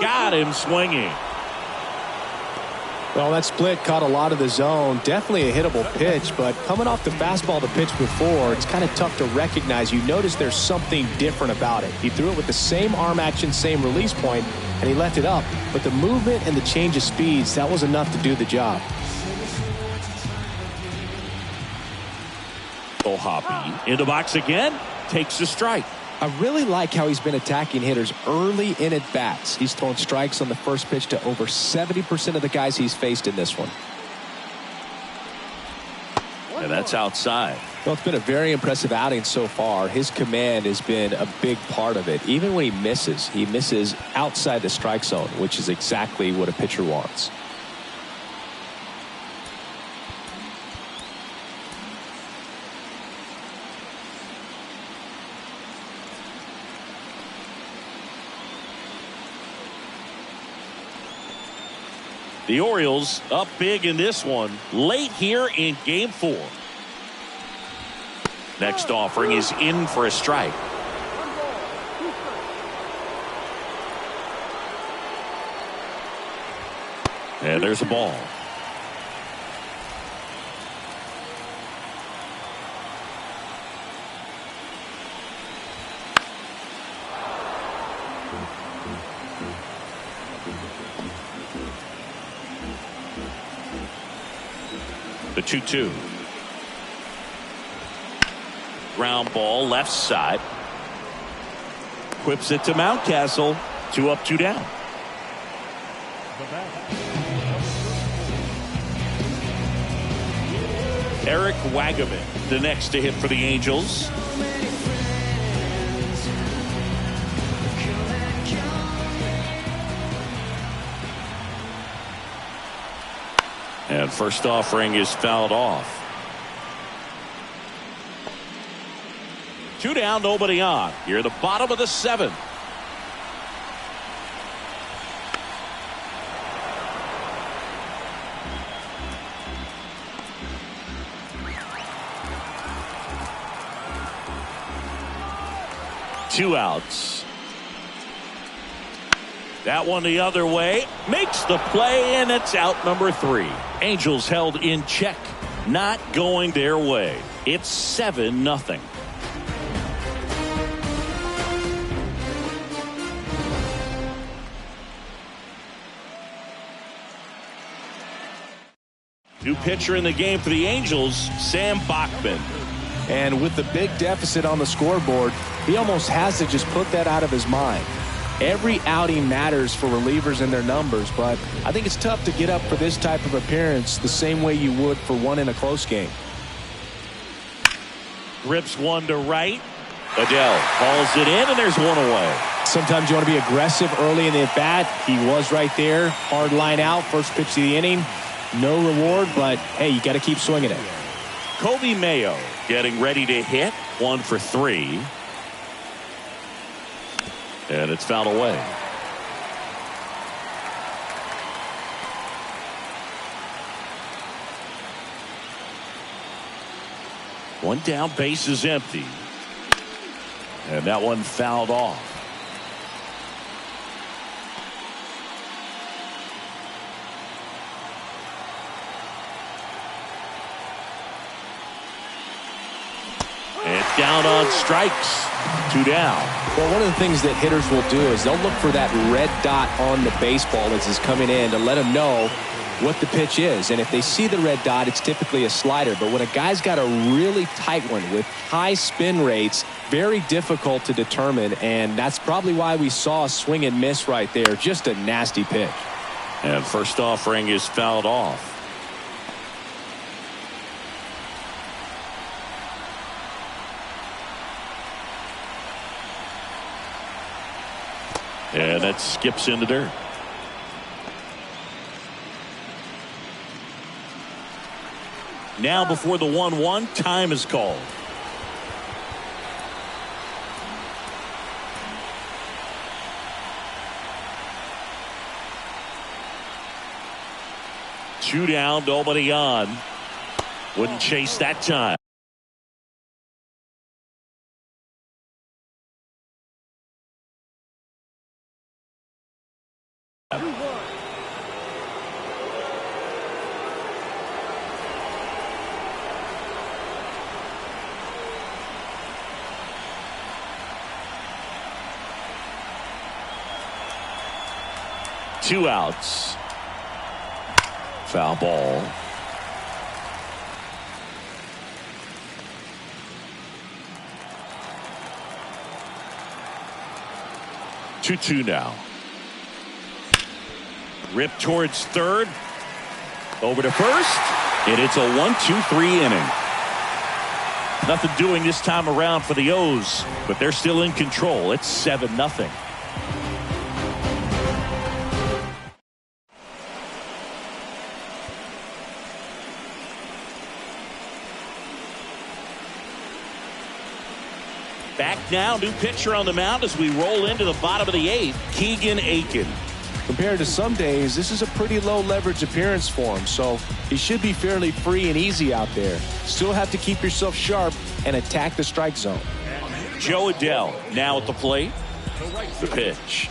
Got him swinging. Well, that split caught a lot of the zone. Definitely a hittable pitch, but coming off the fastball the pitch before, it's kind of tough to recognize. You notice there's something different about it. He threw it with the same arm action, same release point, and he left it up. But the movement and the change of speeds, that was enough to do the job. Hoppy in the box again, takes the strike. I really like how he's been attacking hitters early in at bats. He's thrown strikes on the first pitch to over 70% of the guys he's faced in this one. And that's outside. Well, it's been a very impressive outing so far. His command has been a big part of it. Even when he misses outside the strike zone, which is exactly what a pitcher wants. The Orioles up big in this one late here in game 4. Next offering is in for a strike. And there's a ball. The 2-2. Ground ball left side. Whips it to Mountcastle. 2 up, 2 down. Eric Wagaman, the next to hit for the Angels. And first offering is fouled off. 2 down, nobody on. Here at the bottom of the 7th. Two outs. That one the other way. Makes the play, and it's out number 3. Angels held in check. Not going their way. It's 7-0. New pitcher in the game for the Angels, Sam Bachman. And with the big deficit on the scoreboard, he almost has to just put that out of his mind. Every outing matters for relievers and their numbers, but I think it's tough to get up for this type of appearance the same way you would for one in a close game. Rips one to right. Adele hauls it in, and there's one away. Sometimes you want to be aggressive early in the at-bat. He was right there. Hard line out. First pitch of the inning. No reward, but, hey, you got to keep swinging it. Kobe Mayo getting ready to hit. 1 for 3. And it's fouled away. One down, base is empty. And that one fouled off. And down on strikes. 2 down. Well, one of the things that hitters will do is they'll look for that red dot on the baseball as it's coming in to let them know what the pitch is. And if they see the red dot, it's typically a slider. But when a guy's got a really tight one with high spin rates, very difficult to determine. And that's probably why we saw a swing and miss right there. Just a nasty pitch. And first offering is fouled off. And that skips in the dirt. Now before the 1-1, time is called. Two down, nobody on. Wouldn't chase that time. Two outs. Foul ball. Two now. Rip towards third. Over to first. And it's a 1-2-3 inning. Nothing doing this time around for the O's, but they're still in control. It's 7-0. Back now, new pitcher on the mound as we roll into the bottom of the 8th, Keegan Aiken. Compared to some days, this is a pretty low leverage appearance for him, so he should be fairly free and easy out there. Still have to keep yourself sharp and attack the strike zone. Joe Adell now at the plate. The pitch.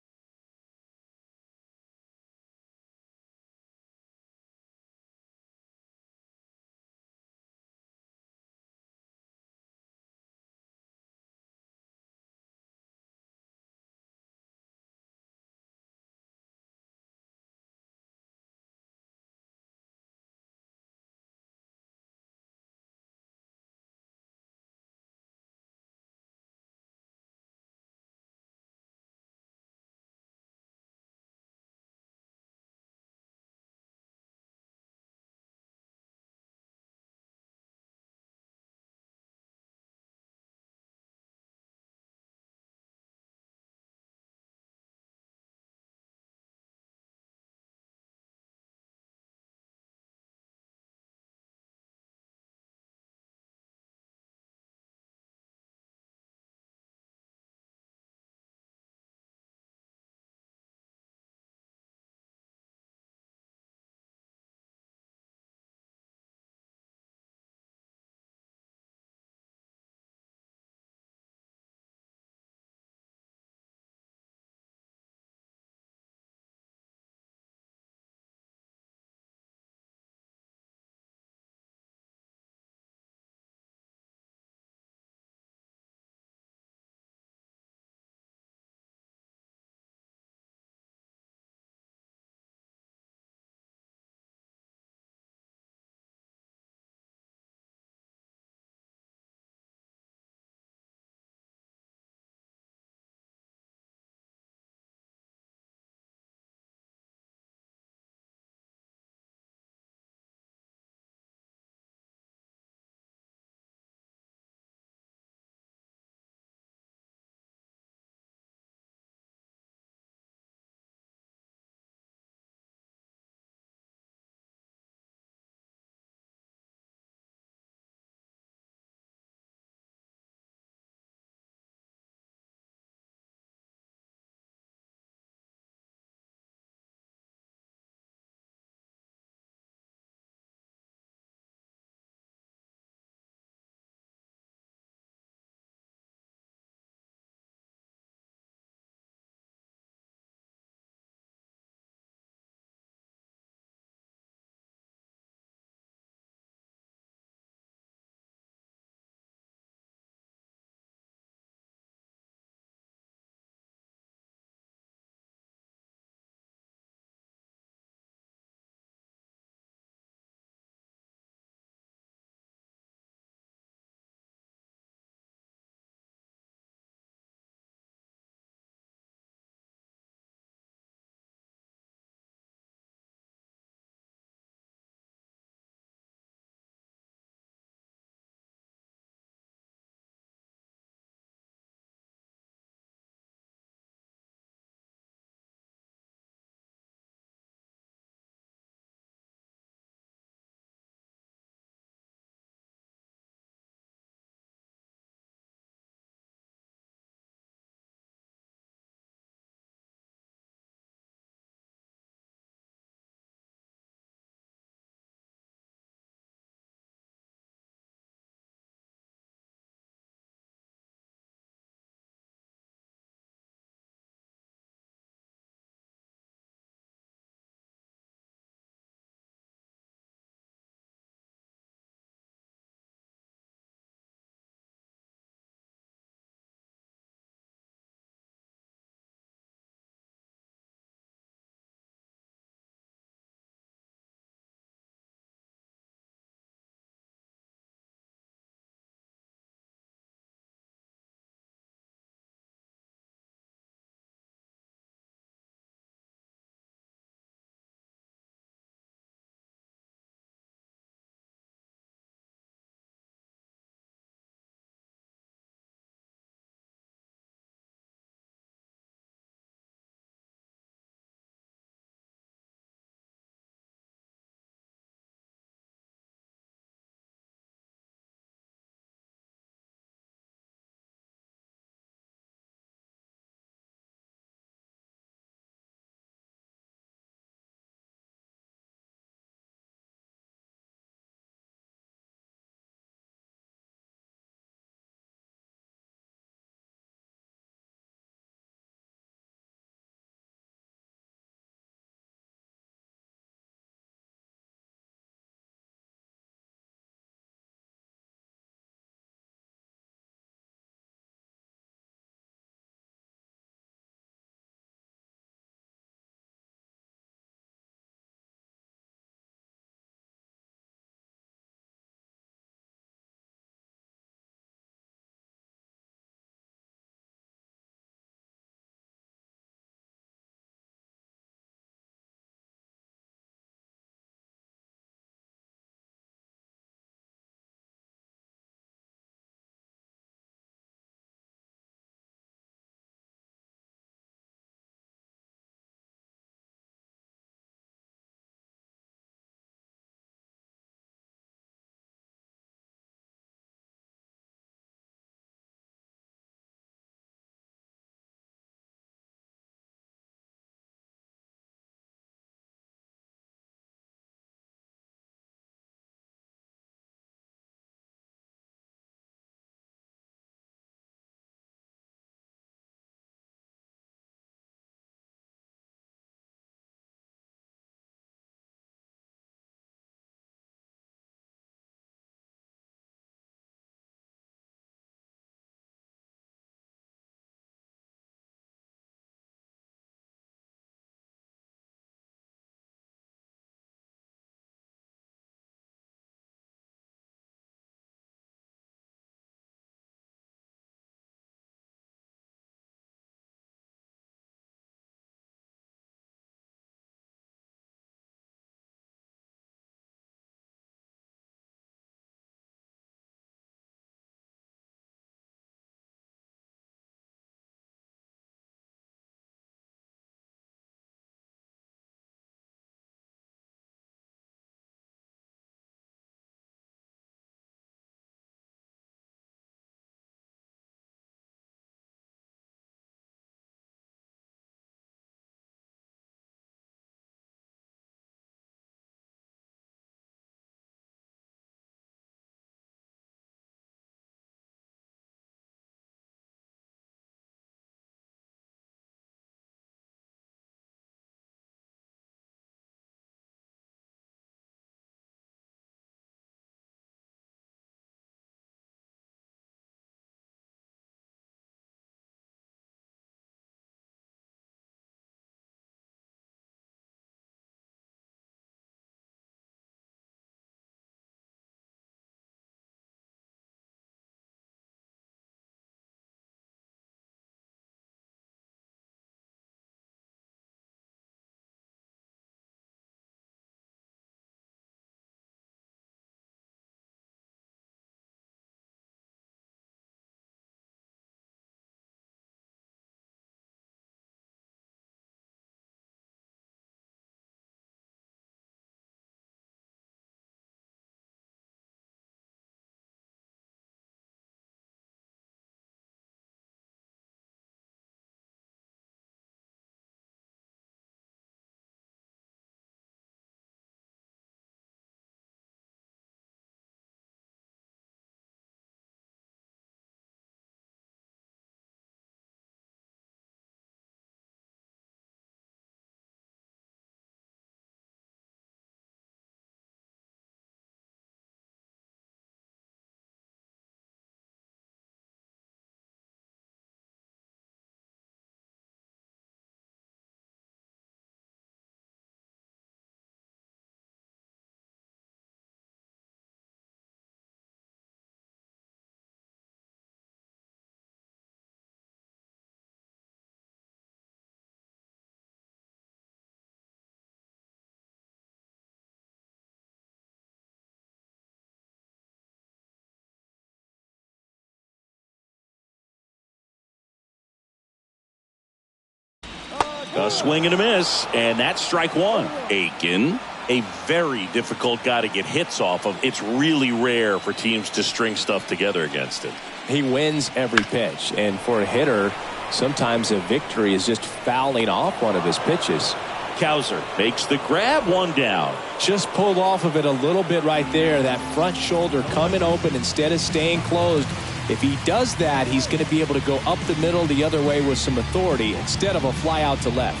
A swing and a miss, and that's strike one. Aiken, a very difficult guy to get hits off of. It's really rare for teams to string stuff together against him. He wins every pitch, and for a hitter, sometimes a victory is just fouling off one of his pitches. Cowser makes the grab, one down. Just pulled off of it a little bit right there. That front shoulder coming open instead of staying closed. If he does that, he's going to be able to go up the middle the other way with some authority instead of a fly out to left.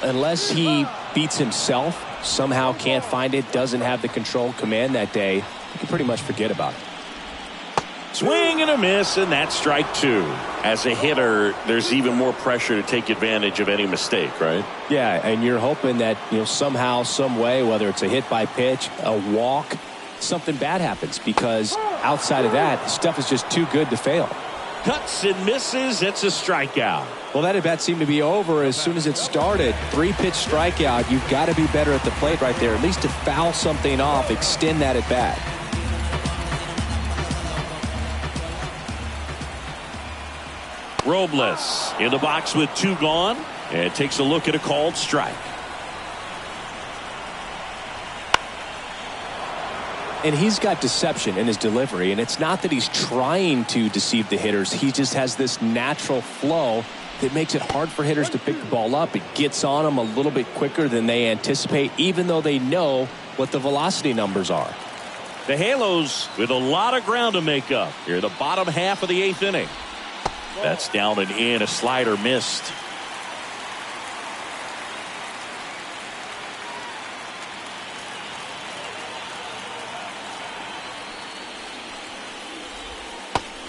Unless he beats himself, somehow can't find it, doesn't have the control command that day, you can pretty much forget about it. Swing and a miss, and that's strike two. As a hitter, there's even more pressure to take advantage of any mistake, right? Yeah, and you're hoping that, somehow, some way, whether it's a hit by pitch, a walk, something bad happens, because outside of that, stuff is just too good to fail. Cuts and misses. It's a strikeout. Well, that at bat seemed to be over as soon as it started. 3-pitch strikeout. You've got to be better at the plate right there, at least to foul something off, extend that at bat. Robles in the box with 2 gone, and takes a look at a called strike. And he's got deception in his delivery, and it's not that he's trying to deceive the hitters. He just has this natural flow that makes it hard for hitters to pick the ball up. It gets on them a little bit quicker than they anticipate, even though they know what the velocity numbers are. The Halos with a lot of ground to make up here, the bottom half of the 8th inning. That's down and in. A slider missed.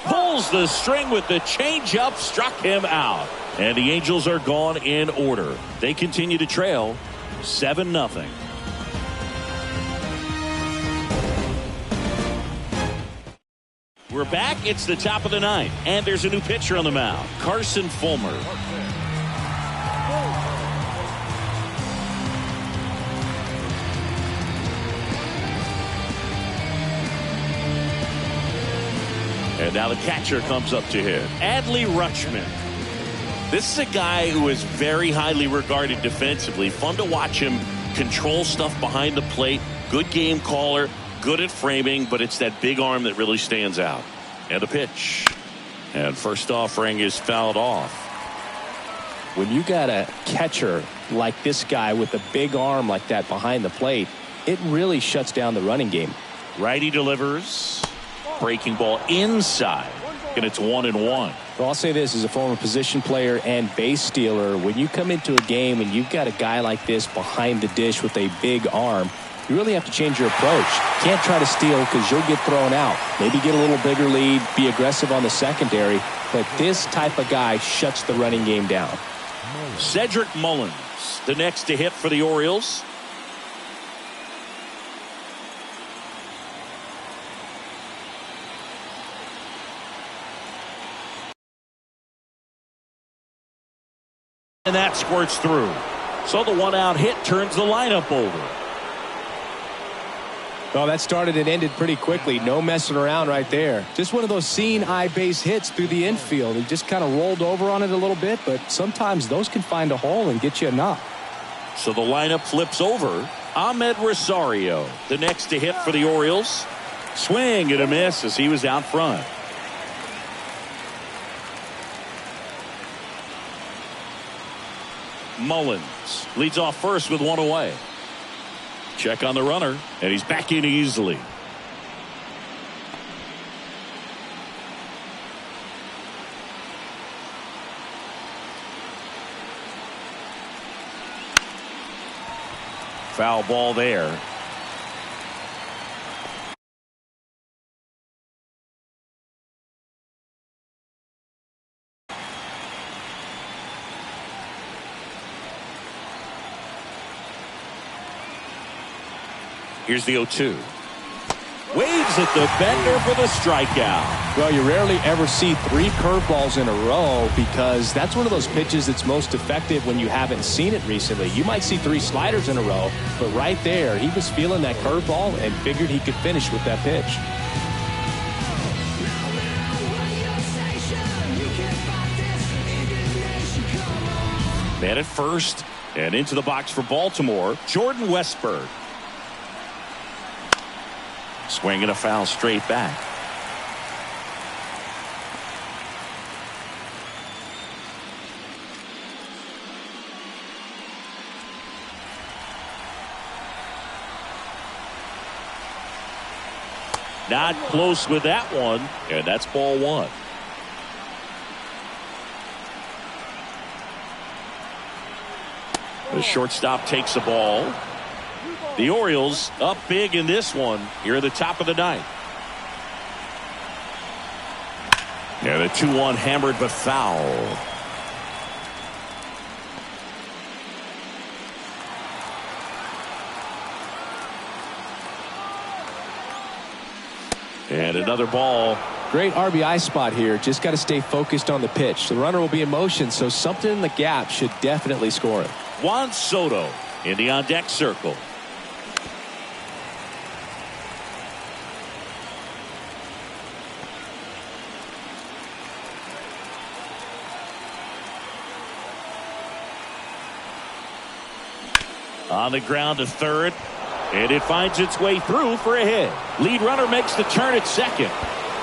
Pulls the string with the changeup, struck him out. And the Angels are gone in order. They continue to trail 7-0. We're back. It's the top of the 9th, and there's a new pitcher on the mound, Carson Fulmer. And now the catcher comes up to him, Adley Rutschman. This is a guy who is very highly regarded defensively. Fun to watch him control stuff behind the plate. Good game caller. Good at framing, but it's that big arm that really stands out. And the pitch. And first offering is fouled off. When you got a catcher like this guy with a big arm like that behind the plate, it really shuts down the running game. Righty delivers. Breaking ball inside. And it's 1-1. Well, I'll say this as a former position player and base stealer. When you come into a game and you've got a guy like this behind the dish with a big arm, you really have to change your approach. Can't try to steal because you'll get thrown out. Maybe get a little bigger lead, be aggressive on the secondary. But this type of guy shuts the running game down. Cedric Mullins, the next to hit for the Orioles. And that squirts through. So the 1-out hit turns the lineup over. Well, that started and ended pretty quickly. No messing around right there. Just one of those seeing eye base hits through the infield. He just kind of rolled over on it a little bit, but sometimes those can find a hole and get you a knock. So the lineup flips over. Ahmed Rosario, the next to hit for the Orioles. Swing and a miss as he was out front. Mullins leads off first with 1 away. Check on the runner, and he's back in easily. Foul ball there. Here's the 0-2. Waves at the bender for the strikeout. Well, you rarely ever see 3 curveballs in a row because that's one of those pitches that's most effective when you haven't seen it recently. You might see 3 sliders in a row, but right there, he was feeling that curveball and figured he could finish with that pitch. Man at first, and into the box for Baltimore, Jordan Westberg. Swinging a foul straight back. Not close with that one, and that's ball one. The shortstop takes the ball. The Orioles up big in this one here at the top of the ninth. And the 2-1 hammered but foul. And another ball. Great RBI spot here. Just got to stay focused on the pitch. The runner will be in motion, so something in the gap should definitely score it. Juan Soto in the on-deck circle. On the ground to third. And it finds its way through for a hit. Lead runner makes the turn at second.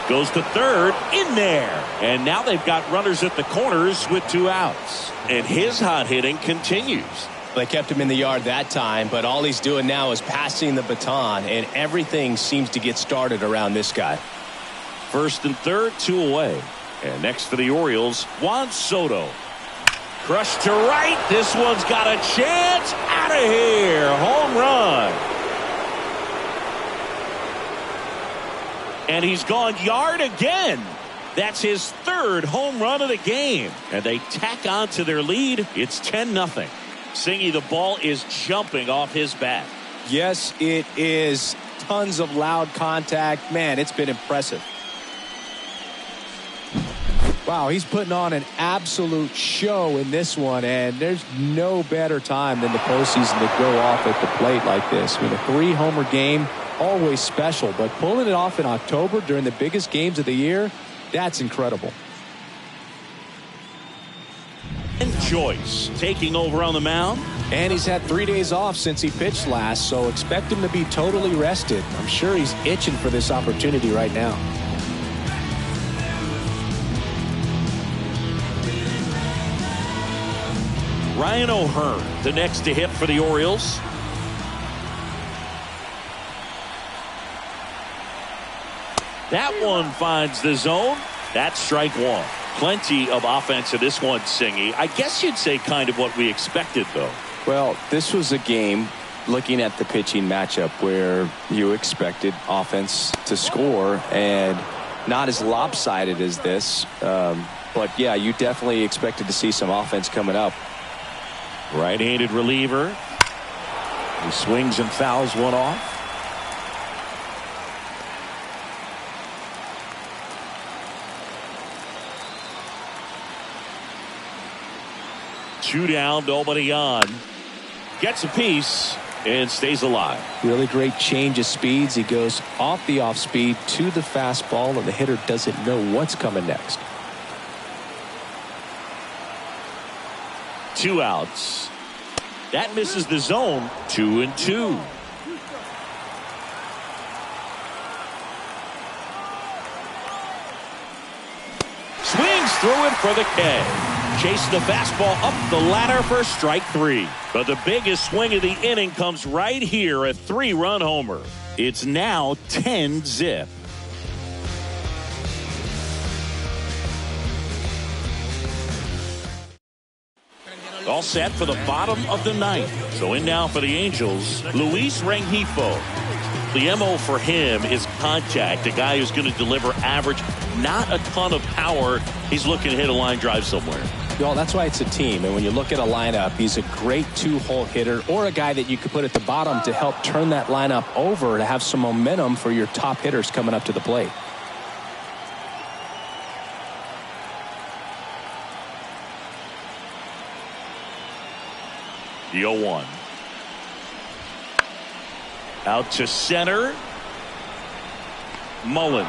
Goes to third, in there. And now they've got runners at the corners with 2 outs. And his hot hitting continues. They kept him in the yard that time, but all he's doing now is passing the baton, and everything seems to get started around this guy. First and third, 2 away. And next for the Orioles, Juan Soto. Crushed to right. This one's got a chance. Out of here. Home run. And he's gone yard again. That's his 3rd home run of the game. And they tack on to their lead. It's 10-0. Singy, the ball is jumping off his bat. Yes, it is. Tons of loud contact. Man, it's been impressive. Wow, he's putting on an absolute show in this one, and there's no better time than the postseason to go off at the plate like this. I mean, a 3-homer game, always special, but pulling it off in October during the biggest games of the year, that's incredible. And Joyce taking over on the mound. And he's had 3 days off since he pitched last, so expect him to be totally rested. I'm sure he's itching for this opportunity right now. Ryan O'Hearn, the next to hit for the Orioles. That one finds the zone. That's strike one. Plenty of offense in this one, Singy. I guess you'd say kind of what we expected, though. Well, this was a game, looking at the pitching matchup, where you expected offense to score, and not as lopsided as this. But, yeah, you definitely expected to see some offense coming up. Right-handed reliever. He swings and fouls one off. Two down, nobody on. Gets a piece and stays alive. Really great change of speeds. He goes off the off speed to the fastball, and the hitter doesn't know what's coming next. 2 outs. That misses the zone. 2-2. Swings through it for the K. Chasing the fastball up the ladder for strike 3. But the biggest swing of the inning comes right here, a 3-run homer. It's now 10-zip. All set for the bottom of the ninth. So in now for the Angels, Luis Rengifo. The MO for him is contact, a guy who's going to deliver average, not a ton of power. He's looking to hit a line drive somewhere. Well, that's why it's a team. And when you look at a lineup, he's a great 2-hole hitter, or a guy that you could put at the bottom to help turn that lineup over to have some momentum for your top hitters coming up to the plate. The 0-1. Out to center. Mullins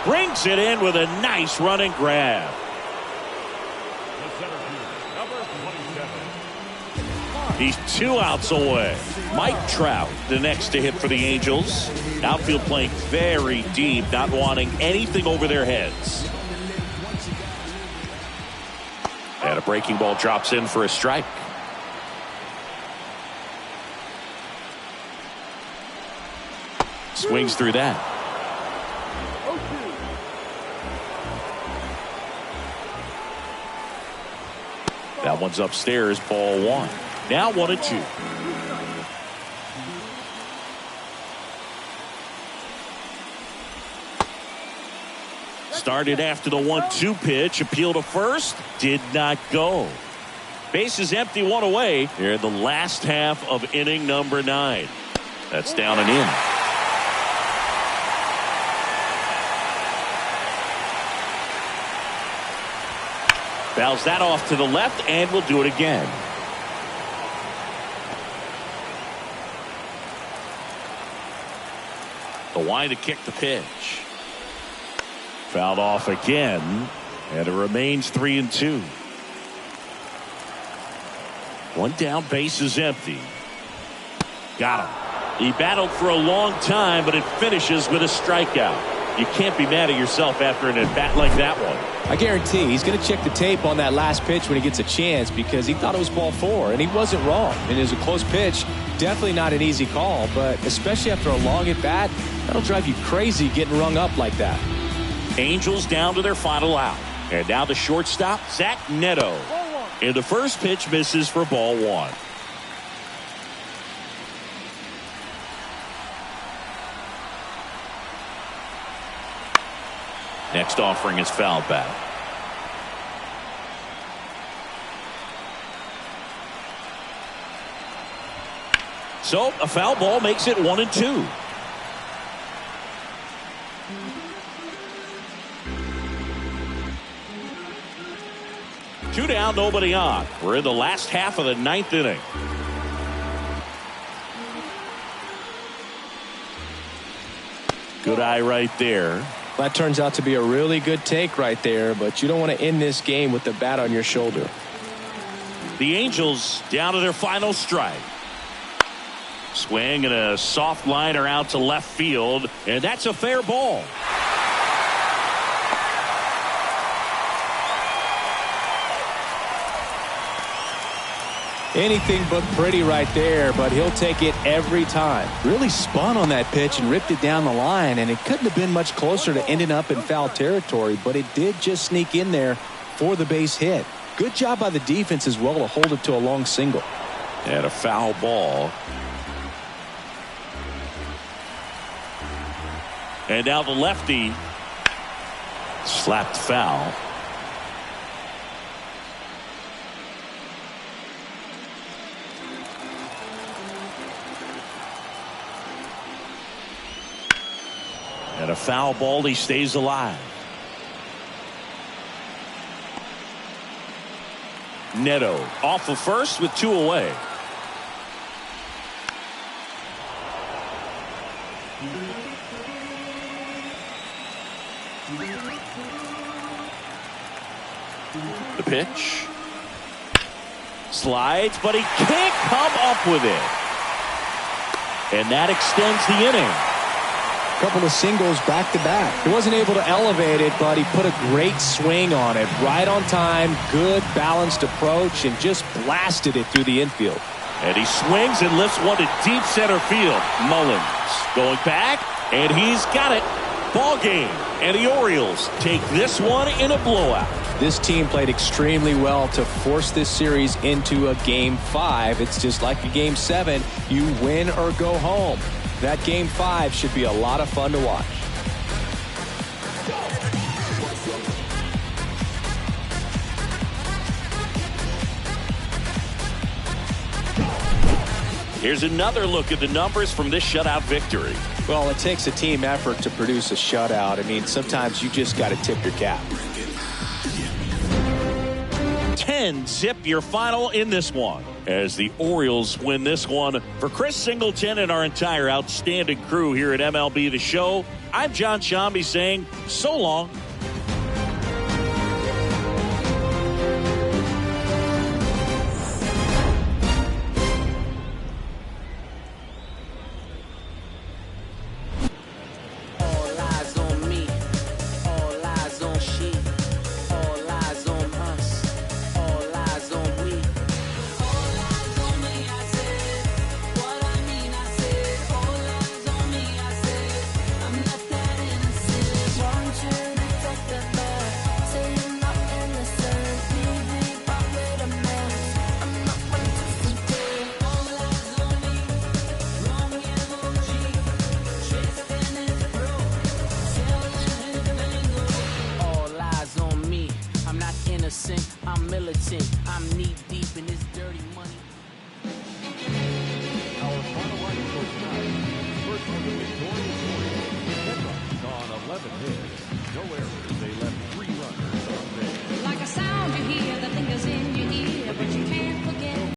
brings it in with a nice running grab. The center fielder, number 27, He's 2 outs away. Mike Trout, the next to hit for the Angels. Outfield playing very deep, not wanting anything over their heads. And a breaking ball drops in for a strike. Swings through that. That one's upstairs, ball 1. Now 1-2. Started after the 1-2 pitch. Appeal to first. Did not go. Bases empty, 1 away. Here in the last half of inning number 9. That's down and in. Fouls that off to the left, and we'll do it again. The wind to kick the pitch. Fouled off again, and it remains 3-2. 1 down, base is empty. Got him. He battled for a long time, but it finishes with a strikeout. You can't be mad at yourself after an at-bat like that one. I guarantee he's going to check the tape on that last pitch when he gets a chance, because he thought it was ball 4, and he wasn't wrong. And it was a close pitch. Definitely not an easy call, but especially after a long at-bat, that'll drive you crazy getting rung up like that. Angels down to their final out. And now the shortstop, Zach Neto. And the first pitch misses for ball 1. Next offering is fouled back. So a foul ball makes it 1-2. Two down, nobody on. We're in the last half of the 9th inning. Good eye right there. That turns out to be a really good take right there, but you don't want to end this game with the bat on your shoulder. The Angels down to their final strike. Swing and a soft liner out to left field, and that's a fair ball. Anything but pretty right there, but he'll take it every time. Really spun on that pitch and ripped it down the line, and it couldn't have been much closer to ending up in foul territory, but it did just sneak in there for the base hit. Good job by the defense as well to hold it to a long single. And a foul ball. And now the lefty slapped foul. And a foul ball, he stays alive. Neto off of first with 2 away. The pitch. Slides, but he can't come up with it. And that extends the inning. Couple of singles back to back. He wasn't able to elevate it, but he put a great swing on it. Right on time, good balanced approach, and just blasted it through the infield. And he swings and lifts one to deep center field. Mullins going back, and he's got it. Ball game. And the Orioles take this one in a blowout. This team played extremely well to force this series into a Game 5. It's just like a Game 7. You win or go home. That Game 5 should be a lot of fun to watch. Here's another look at the numbers from this shutout victory. Well, it takes a team effort to produce a shutout. I mean, sometimes you just got to tip your cap. 10-zip your final in this one as the Orioles win this one. For Chris Singleton and our entire outstanding crew here at MLB The Show, I'm John Shambi saying so long.